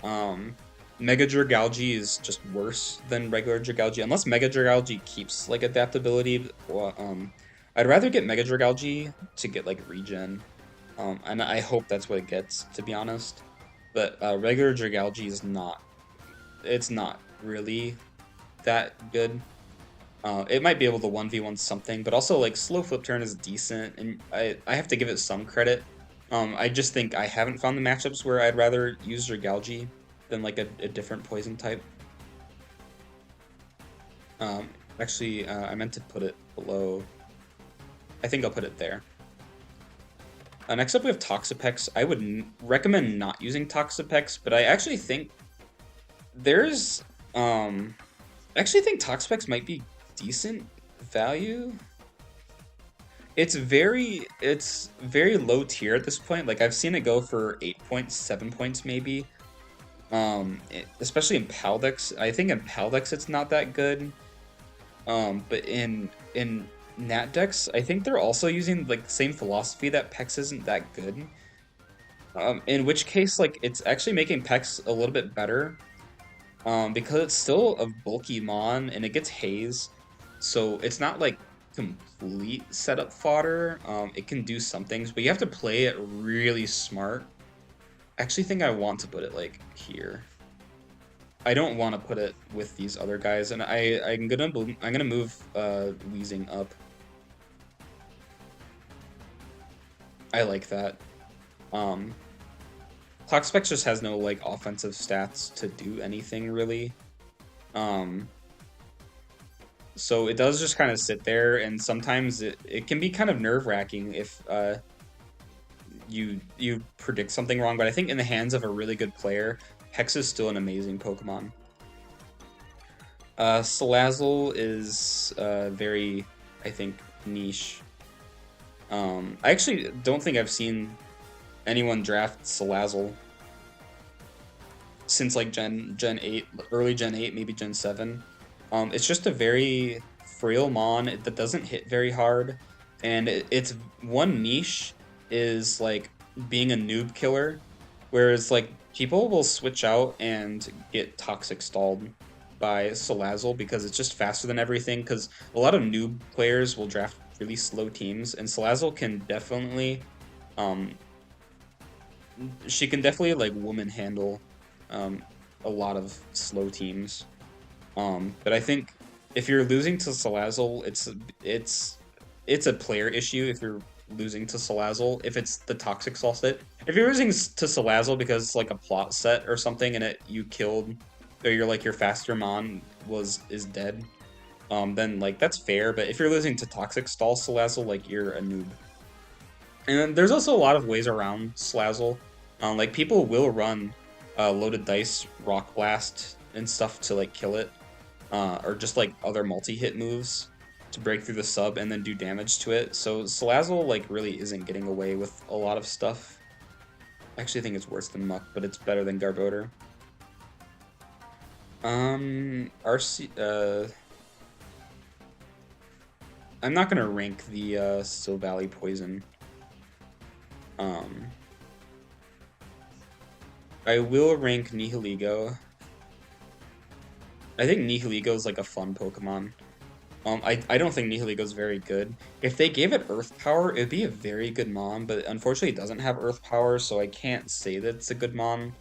Speaker 1: Um, Mega Dragalge is just worse than regular Dragalge, unless Mega Dragalge keeps like adaptability. Well, I'd rather get Mega Dragalge to get like regen, and I hope that's what it gets, to be honest. But regular Dragalge is not. It's not really that good. It might be able to 1v1 something, but also like slow flip turn is decent, and I have to give it some credit. I just think I haven't found the matchups where I'd rather use Dragalge than like a different poison type. Um, Actually, I meant to put it below. I think I'll put it there. Next up we have Toxapex. I would recommend not using Toxapex, but I actually think there's I actually think Toxapex might be decent value. It's very low tier at this point. Like I've seen it go for 8 points, 7 points maybe. Especially in Paldex. I think in Paldex it's not that good. But in Nat decks, I think they're also using like the same philosophy that Pex isn't that good. In which case, like it's actually making Pex a little bit better. Because it's still a bulky mon and it gets haze, so it's not like complete setup fodder. It can do some things, but you have to play it really smart. I actually think I want to put it like here. I don't want to put it with these other guys, and I'm gonna move Weezing up. I like that. Toxapex just has no like offensive stats to do anything really. So it does just kind of sit there, and sometimes it can be kind of nerve-wracking if you predict something wrong, but I think in the hands of a really good player, Hex is still an amazing Pokemon. Salazzle is very, I think, niche. I actually don't think I've seen anyone draft Salazzle since like Gen 8, early Gen 8, maybe Gen 7. It's just a very frail mon that doesn't hit very hard, and its one niche is like being a noob killer, whereas like people will switch out and get toxic stalled by Salazzle because it's just faster than everything, because a lot of noob players will draft really slow teams, and Salazzle can definitely she can definitely like woman handle a lot of slow teams. But I think if you're losing to Salazzle, it's a player issue if you're losing to Salazzle. If it's the toxic stall set, if you're losing to Salazzle because it's like a plot set or something, and you killed, or your faster mon is dead, then like that's fair. But if you're losing to toxic stall Salazzle, like you're a noob. And then there's also a lot of ways around Salazzle. Like people will run loaded dice, rock blast, and stuff to like kill it. Or just like other multi-hit moves to break through the sub and then do damage to it. So Salazzle like really isn't getting away with a lot of stuff. I actually think it's worse than Muck, but it's better than Garbodor. RC I'm not gonna rank the Still Valley Poison. I will rank Nihiligo. I think Nihiligo is like a fun Pokemon. I don't think Nihiligo is very good. If they gave it Earth Power, it'd be a very good Mon, but unfortunately it doesn't have Earth Power, so I can't say that it's a good Mon.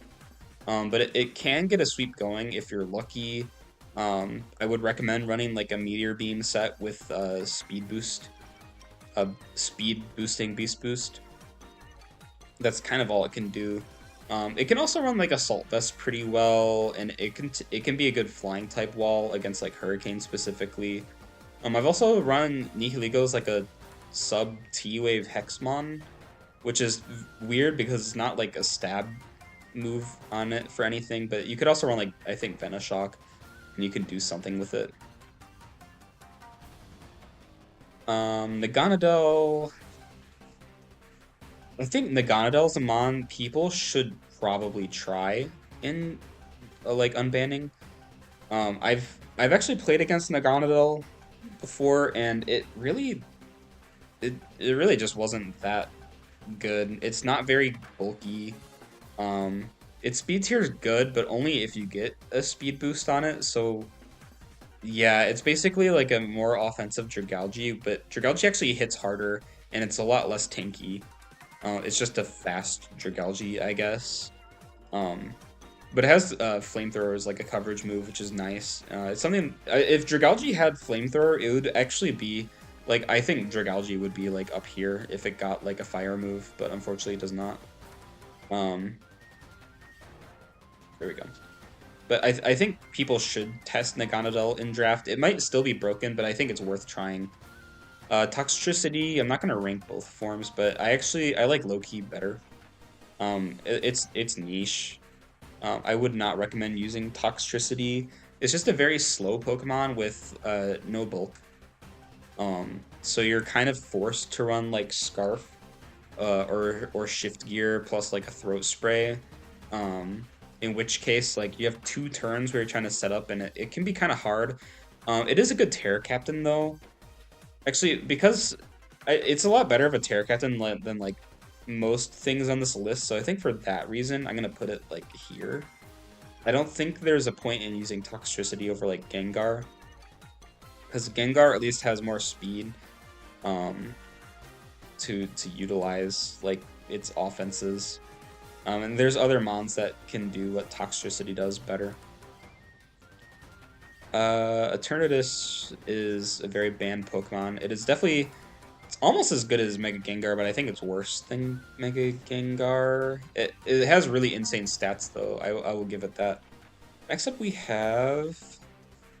Speaker 1: But it can get a sweep going if you're lucky. I would recommend running like a Meteor Beam set with Speed Boost. Speed Boosting Beast Boost. That's kind of all it can do. It can also run like Assault Vest pretty well, and it can be a good flying type wall against like Hurricane specifically. I've also run Nihiligo as like a sub T-Wave Hexmon, which is weird because it's not like a stab move on it for anything, but you could also run like, I think, Venoshock, and you can do something with it. Naganadel... I think Naganadel a mon people should probably try in like unbanning. I've actually played against Naganadel before, and it really just wasn't that good. It's not very bulky. Its speed tier is good, but only if you get a speed boost on it. So yeah, it's basically like a more offensive Dragalge, but Dragalge actually hits harder, and it's a lot less tanky. It's just a fast Dragalge, I guess. But it has Flamethrower as like a coverage move, which is nice. It's something, if Dragalge had Flamethrower, it would actually be, like, I think Dragalge would be like up here if it got like a fire move, but unfortunately it does not. There we go. But I think people should test Naganadel in draft. It might still be broken, but I think it's worth trying. Toxtricity, I'm not going to rank both forms, but I like Low-Key better. It's niche. I would not recommend using Toxtricity. It's just a very slow Pokemon with no bulk. So you're kind of forced to run like Scarf or Shift Gear plus like a Throat Spray. In which case, like, you have 2 turns where you're trying to set up, and it can be kind of hard. It is a good Terra Captain, though. Actually, because it's a lot better of a Terra Captain than like most things on this list, so I think for that reason, I'm going to put it like here. I don't think there's a point in using Toxtricity over like Gengar, because Gengar at least has more speed to utilize like its offenses. And there's other mons that can do what Toxtricity does better. Eternatus is a very banned Pokemon. It's almost as good as Mega Gengar, but I think it's worse than Mega Gengar. It has really insane stats, though. I will give it that. Next up, we have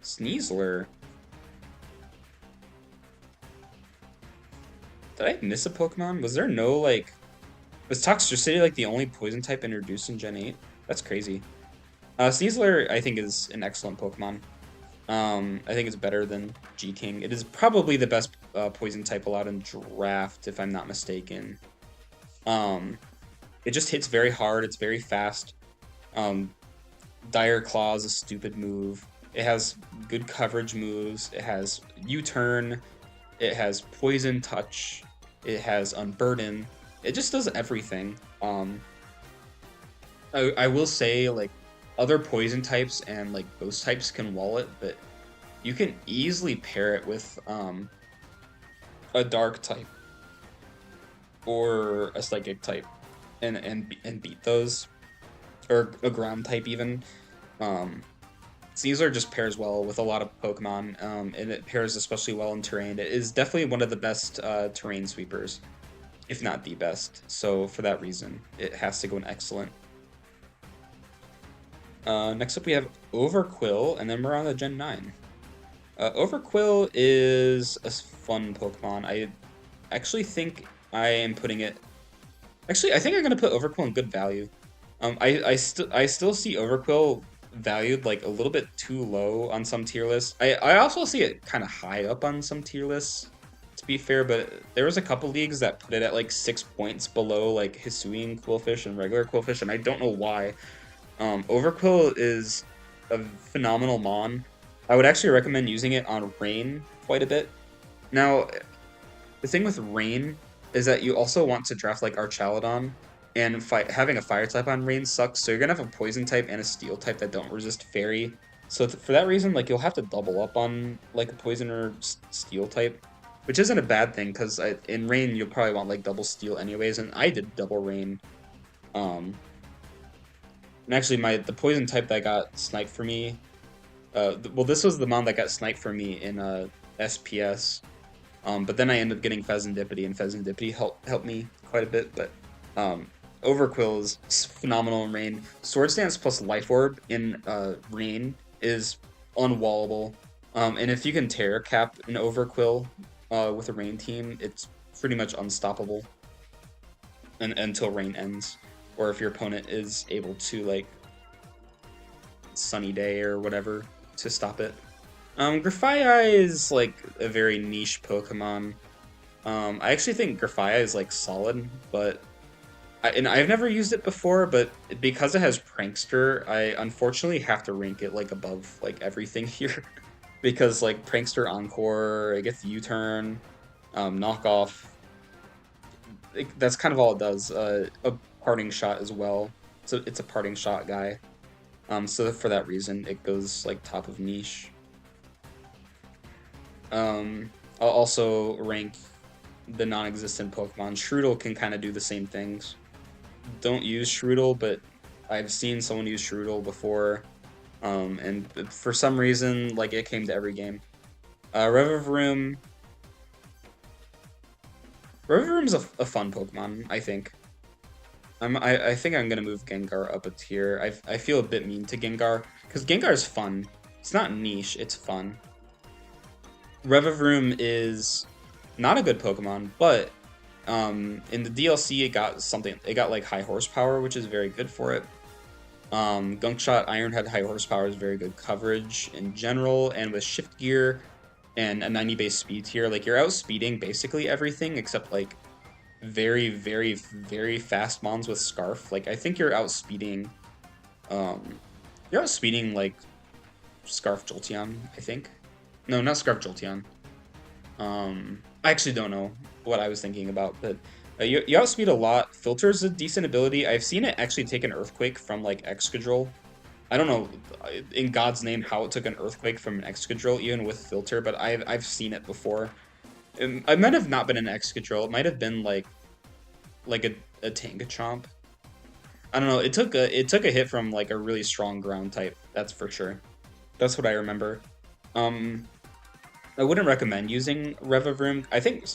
Speaker 1: Sneasler. Did I miss a Pokemon? Was there no, like... Was Toxtricity, like, the only poison type introduced in Gen 8? That's crazy. Sneasler, I think, is an excellent Pokemon. I think it's better than G-King. It is probably the best poison type allowed in draft, if I'm not mistaken. It just hits very hard. It's very fast. Dire Claw is a stupid move. It has good coverage moves. It has U-Turn. It has Poison Touch. It has Unburden. It just does everything. I will say, like, other poison types and like ghost types can wall it, but you can easily pair it with a dark type or a psychic type and beat those, or a ground type even. Caesar just pairs well with a lot of Pokemon, and it pairs especially well in terrain. It is definitely one of the best terrain sweepers, if not the best. So for that reason, it has to go in excellent. Next up we have Overquill, and then we're on to Gen 9. Overquill is a fun Pokemon. I actually think I am putting it... Actually, I think I'm going to put Overquill in good value. I still see Overquill valued like a little bit too low on some tier lists. I also see it kind of high up on some tier lists, to be fair, but there was a couple leagues that put it at like 6 points below like Hisuian Quillfish and regular Quillfish, and I don't know why. Overquill is a phenomenal mon. I would actually recommend using it on Rain quite a bit. Now, the thing with Rain is that you also want to draft like Archaludon, and having a fire type on Rain sucks, so you're gonna have a poison type and a steel type that don't resist fairy. So for that reason, like you'll have to double up on like a poison or steel type, which isn't a bad thing because in Rain you'll probably want like double steel anyways, and I did double Rain. Um, and actually the poison type that got sniped for me, well this was the mon that got sniped for me in SPS. But then I ended up getting Fezandipity, and Fezandipity helped me quite a bit. But Overquill is phenomenal in Rain. Swords Dance plus Life Orb in Rain is unwallable. And if you can Terror Cap an Overquill with a Rain team, it's pretty much unstoppable until Rain ends. Or if your opponent is able to, like, Sunny Day or whatever to stop it. Grafaiai is like a very niche Pokemon. I actually think Grafaiai is like solid, but and I've never used it before, but because it has Prankster, I unfortunately have to rank it like above like everything here. Because like Prankster Encore, it gets U-turn, knockoff. That's kind of all it does. A parting shot as well. So it's a parting shot guy. So for that reason, it goes like top of niche. I'll also rank the non-existent Pokemon. Shroodle can kind of do the same things. Don't use Shroodle, but I've seen someone use Shroodle before, and for some reason, like, it came to every game. Revavroom. Revavroom's a fun Pokemon, I think. I think I'm gonna move Gengar up a tier. I feel a bit mean to Gengar, because Gengar is fun. It's not niche, it's fun. Revavroom is not a good Pokemon, but in the DLC it got something. It got like high horsepower, which is very good for it. Gunkshot Ironhead high horsepower is very good coverage in general, and with shift gear and a 90 base speed tier, like you're outspeeding basically everything except like very, very, very fast mons with Scarf. Like I think you're outspeeding like Scarf Jolteon, I think. No, not Scarf Jolteon. I actually don't know what I was thinking about, but you outspeed a lot. Filter's a decent ability. I've seen it actually take an Earthquake from, like, Excadrill. I don't know, in God's name, how it took an Earthquake from an Excadrill, even with Filter, but I've seen it before. It might have not been an Excadrill. It might have been, like a Tangachomp. I don't know. It took a hit from, like, a really strong ground type. That's for sure. That's what I remember. I wouldn't recommend using Revavroom. I think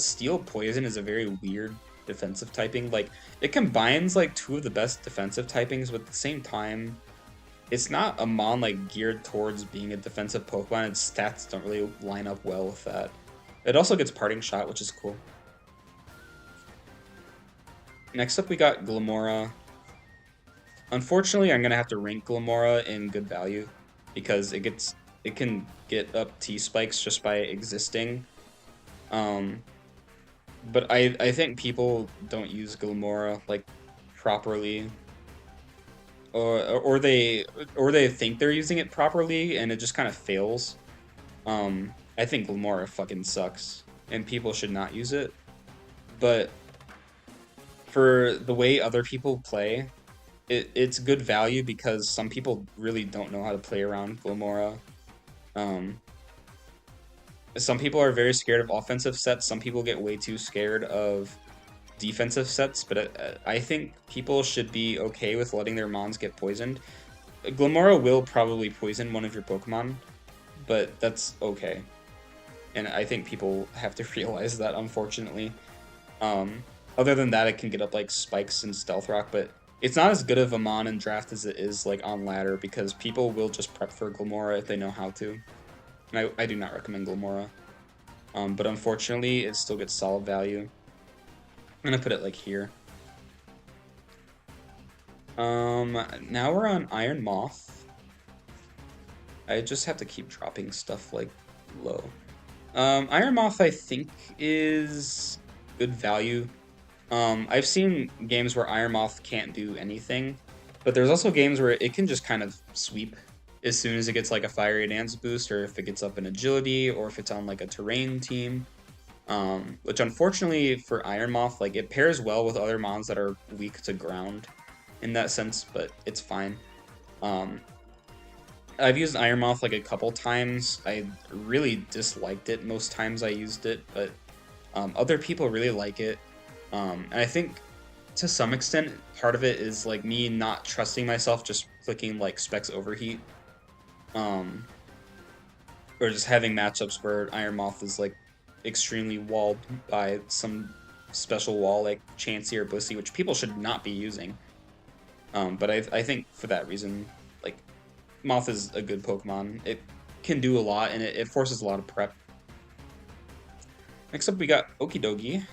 Speaker 1: Steel Poison is a very weird defensive typing. Like, it combines like two of the best defensive typings, but at the same time, it's not a mon like geared towards being a defensive Pokemon. Its stats don't really line up well with that. It also gets Parting Shot, which is cool. Next up, we got Glimmora. Unfortunately, I'm gonna have to rank Glimmora in good value because it can get up T-spikes just by existing. But I think people don't use Glimmora like properly, or they think they're using it properly and it just kind of fails. I think Glimmora fucking sucks and people should not use it. But for the way other people play, it's good value because some people really don't know how to play around Glimmora. Some people are very scared of offensive sets. Some people get way too scared of defensive sets, but I think people should be okay with letting their mons get poisoned. Glimmora will probably poison one of your Pokemon, but that's okay. And I think people have to realize that, unfortunately. Other than that, it can get up like Spikes and Stealth Rock, but it's not as good of a mon in draft as it is like on ladder because people will just prep for Glimmora if they know how to. And I do not recommend Glimmora. But unfortunately, it still gets solid value. I'm gonna put it like here. Now we're on Iron Moth. I just have to keep dropping stuff like low. Iron Moth I think is good value. I've seen games where Iron Moth can't do anything, but there's also games where it can just kind of sweep as soon as it gets like a fiery dance boost, or if it gets up in agility, or if it's on like a terrain team. Which unfortunately for Iron Moth, like it pairs well with other mons that are weak to ground in that sense, but it's fine. Um, I've used Iron Moth like a couple times. I really disliked it most times I used it, but other people really like it. And I think to some extent, part of it is like me not trusting myself just clicking like Specs Overheat. Um, or just having matchups where Iron Moth is like extremely walled by some special wall like Chansey or Blissey, which people should not be using. But I think for that reason, like Moth is a good Pokemon. It can do a lot and it forces a lot of prep. Next up, we got Okidogi.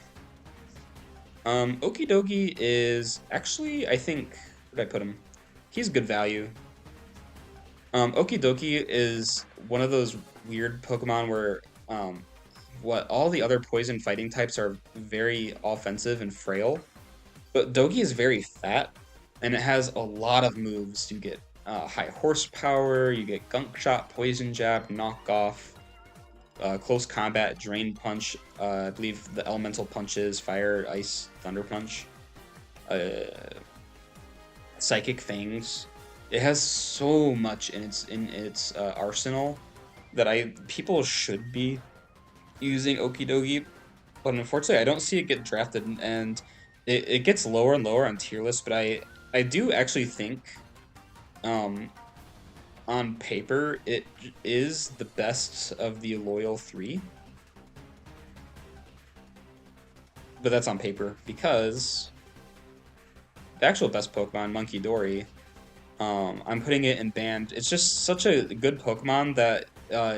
Speaker 1: Okidogi is actually, I think, where did I put him? He's good value. Okidogi is one of those weird Pokemon where what all the other poison fighting types are very offensive and frail, but Dogi is very fat, and it has a lot of moves. You get high horsepower, you get Gunk Shot, Poison Jab, Knockoff, Close Combat, Drain Punch. I believe the Elemental Punches, Fire, Ice, Thunder Punch, uh, Psychic Fangs. It has so much in its arsenal that people should be using Okidogi, but unfortunately I don't see it get drafted, and it gets lower and lower on tier lists, but I do actually think um, on paper it is the best of the loyal three, but that's on paper because the actual best Pokemon, Monkey Dory, I'm putting it in banned. It's just such a good Pokemon that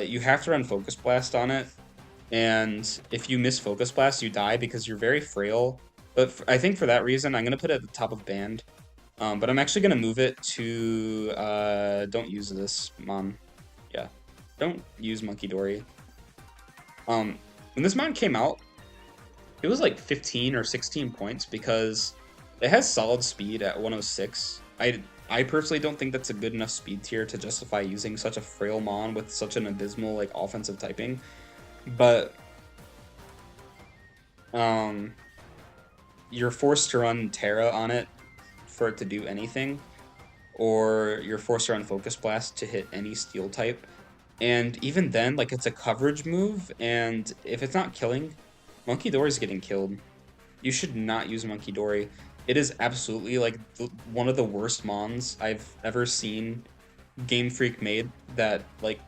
Speaker 1: you have to run Focus Blast on it. And if you miss Focus Blast, you die because you're very frail. But I think for that reason, I'm going to put it at the top of band. But I'm actually going to move it to... don't use this, Mon. Yeah. Don't use Monkey Dory. When this Mon came out, it was like 15 or 16 points because it has solid speed at 106. I personally don't think that's a good enough speed tier to justify using such a frail Mon with such an abysmal like offensive typing. But you're forced to run Terra on it for it to do anything, or you're forced to run Focus Blast to hit any Steel type. And even then, like it's a coverage move, and if it's not killing, Monkey Dory is getting killed. You should not use Monkey Dory. It is absolutely like one of the worst mons I've ever seen Game Freak made. That like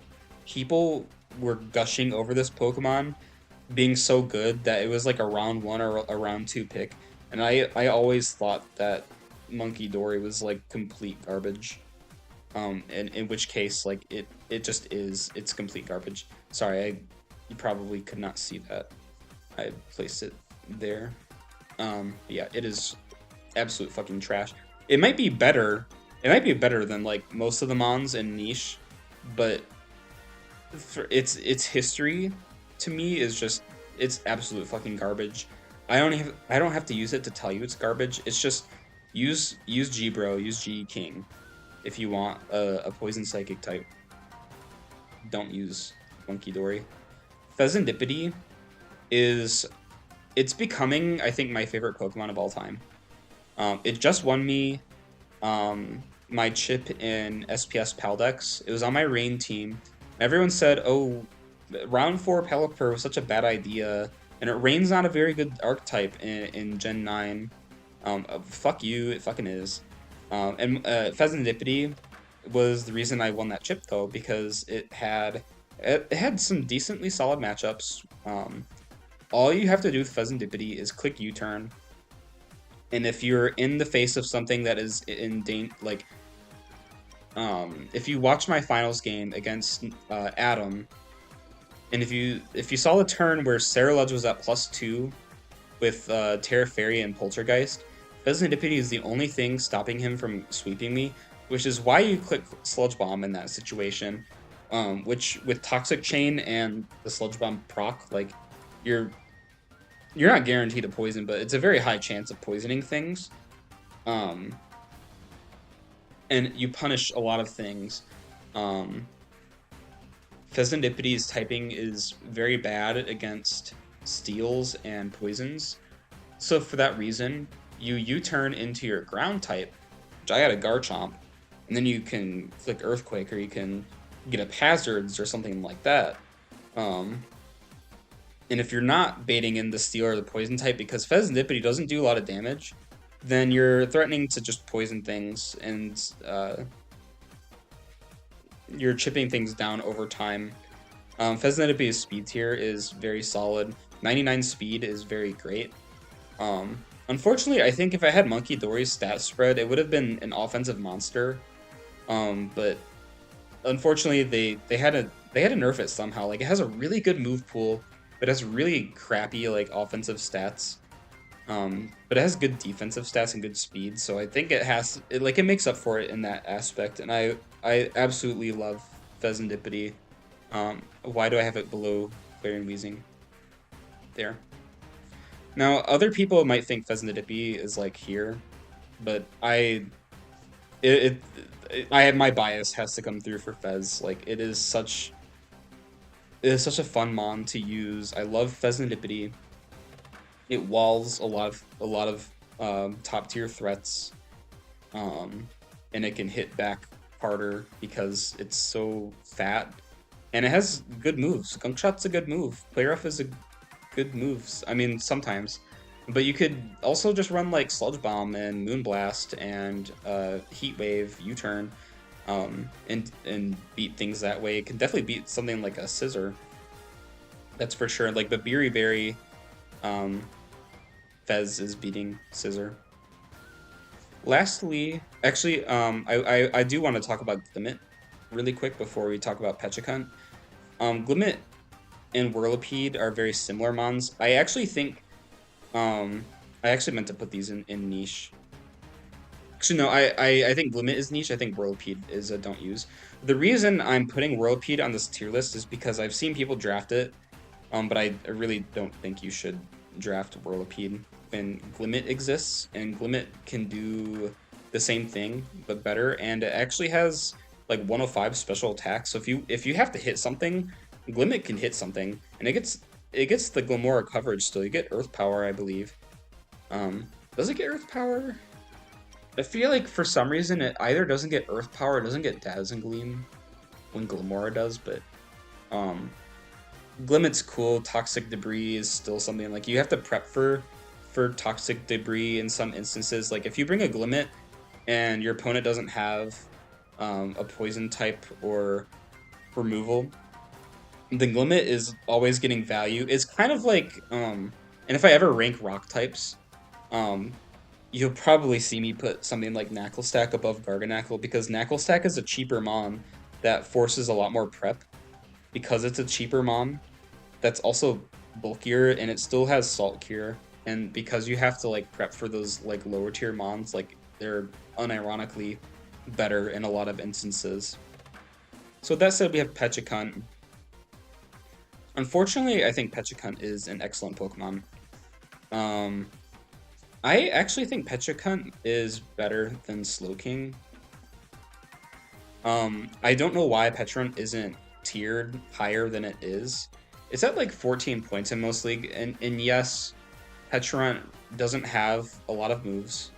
Speaker 1: people were gushing over this Pokemon being so good that it was like a round 1 or a round 2 pick. And I always thought that Monkey Dory was like complete garbage. And in which case like it just is, it's complete garbage. Sorry, you probably could not see that. I placed it there. Yeah, it is absolute fucking trash. It might be better. It might be better than like most of the mons in niche, but for its history to me is just, it's absolute fucking garbage. I don't have to use it to tell you it's garbage. It's just use G-Bro, use G-King if you want a poison psychic type. Don't use Monkey Dory. Pheasantipity is, it's becoming, I think, my favorite Pokemon of all time. It just won me my chip in SPS Paldex. It was on my Rain team. Everyone said, oh, round 4 Pelipper was such a bad idea, and Rain's not a very good archetype in Gen 9. Fuck you, it fucking is. And Pheasantipity was the reason I won that chip, though, because it had some decently solid matchups. All you have to do with Pheasantipity is click U-turn, and if you're in the face of something that is in like, if you watch my finals game against Adam, and if you saw the turn where Sarah Ludge was at +2 with Terra Fairy and Poltergeist, Pheasantipity is the only thing stopping him from sweeping me, which is why you click Sludge Bomb in that situation. Which with Toxic Chain and the Sludge Bomb proc, like you're you're not guaranteed to poison, but it's a very high chance of poisoning things. Um, and you punish a lot of things. Um, Pheasantipity's typing is very bad against steals and poisons. So for that reason, you U-turn into your ground type, which I got a Garchomp, and then you can click Earthquake, or you can get up Hazards or something like that. Um, and if you're not baiting in the Steel or the Poison type, because Pheasantipity doesn't do a lot of damage, then you're threatening to just poison things, and you're chipping things down over time. Pheasantipy's speed tier is very solid. 99 speed is very great. Unfortunately, I think if I had Monkey Dory's stat spread, it would have been an offensive monster. But unfortunately, they had to nerf it somehow. Like, it has a really good move pool, but it has really crappy like offensive stats. But it has good defensive stats and good speed, so I think it makes up for it in that aspect. And I absolutely love Pheasantipity. Why do I have it below Clarion Wheezing? There. Now, other people might think Pheasantipity is like here, but my bias has to come through for Fez. Like, it is such a fun mon to use. I love Pheasantipity. It walls a lot of top tier threats, and it can hit back harder because it's so fat, and it has good moves. Gunk Shot's a good move. Play Rough is a good moves. I mean, sometimes. But you could also just run like Sludge Bomb and Moonblast and Heat Wave, U-turn, and beat things that way. It can definitely beat something like a Scissor. That's for sure. Like the Beery Berry, Fez is beating Scissor. Lastly, actually, I do want to talk about Glimmet really quick before we talk about Pechacunt. Glimmet and Whirlipede are very similar mons. I actually think, I actually meant to put these in niche. Actually, no, I think Glimmet is niche. I think Whirlipede is a don't use. The reason I'm putting Whirlipede on this tier list is because I've seen people draft it, but I really don't think you should draft Whirlipede when Glimmet exists, and Glimmet can do the same thing but better, and it actually has like 105 special attack. So if you have to hit something, Glimmet can hit something, and it gets the Glamora coverage still. You get Earth Power, I believe. Does it get Earth Power? I feel like for some reason it either doesn't get Earth Power or doesn't get Dazzling Gleam when Glamora does, but Glimmet's cool. Toxic Debris is still something like you have to prep for Toxic Debris in some instances. Like if you bring a Glimmet and your opponent doesn't have a poison type or removal, the Glimmet is always getting value. It's kind of like, and if I ever rank rock types, you'll probably see me put something like Knackle Stack above Garganacl, because Knackle Stack is a cheaper mon that forces a lot more prep. Because it's a cheaper mon that's also bulkier, and it still has Salt Cure, and because you have to like prep for those like lower tier mons, like they're unironically better in a lot of instances. So with that said, we have Pechacunt. Unfortunately, I think Pechacunt is an excellent Pokemon. I actually think Pechacunt is better than Slowking. I don't know why Pechacunt isn't tiered higher than it is. It's at like 14 points in most league, and yes, Pechacunt doesn't have a lot of moves.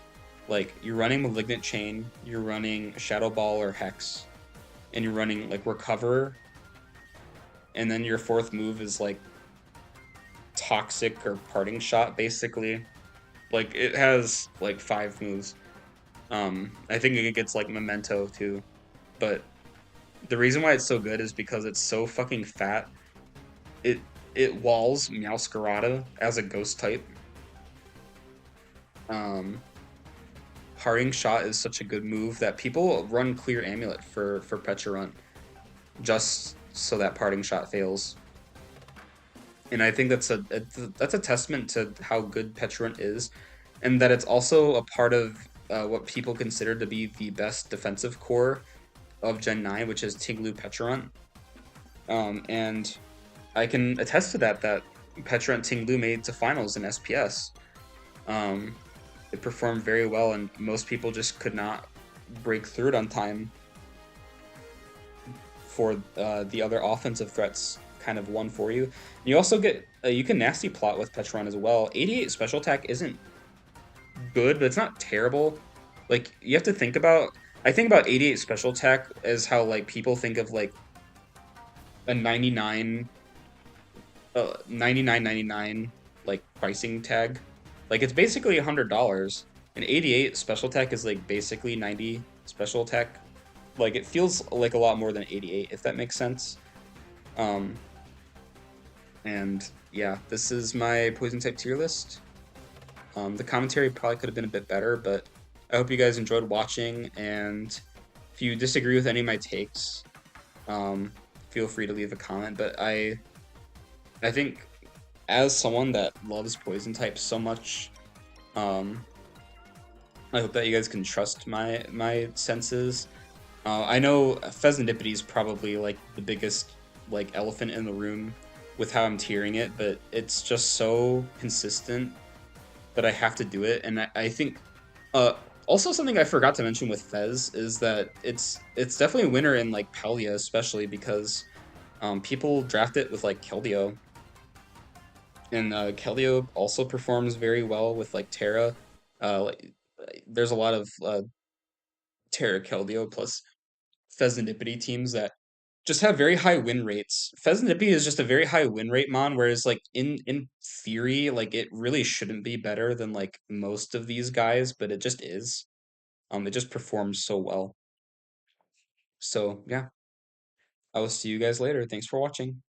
Speaker 1: Like, you're running Malignant Chain, you're running Shadow Ball or Hex, and you're running like Recover, and then your fourth move is like Toxic or Parting Shot, basically. Like, it has like 5 moves. I think it gets like Memento too, but the reason why it's so good is because it's so fucking fat. It walls Meowscarada as a ghost type. Parting Shot is such a good move that people run Clear Amulet for Pechacunt just so that Parting Shot fails. And I think that's a testament to how good Pechacunt is. and that it's also a part of what people consider to be the best defensive core of Gen 9, which is Tiglu Pecharunt. And I can attest to that, that Pecharunt Tinglu made it to finals in SPS. Um, it performed very well, and most people just could not break through it on time for the other offensive threats kind of won for you. You also get you can nasty plot with Petron as well. 88 special attack isn't good, but it's not terrible. Like you have to think about. I think about 88 special attack as how like people think of like a 99 like pricing tag. Like it's basically $100. And 88 special attack is like basically 90 special attack. Like it feels like a lot more than 88, if that makes sense. Um, and yeah, this is my poison type tier list. The commentary probably could have been a bit better, but I hope you guys enjoyed watching. And if you disagree with any of my takes, feel free to leave a comment. But I think as someone that loves poison types so much, um, I hope that you guys can trust my senses. I know Pheasantipity is probably like the biggest like elephant in the room with how I'm tiering it, but it's just so consistent that I have to do it. And I think uh, also something I forgot to mention with Fez is that it's definitely a winner in like Palia, especially because people draft it with like Keldeo, and Keldeo also performs very well with like Terra. There's a lot of Terra Keldeo plus Pheasantipity teams that just have very high win rates. Pheasantipity is just a very high win rate mon, whereas like in theory, like it really shouldn't be better than like most of these guys, but it just is. It just performs so well. So yeah, I will see you guys later. Thanks for watching.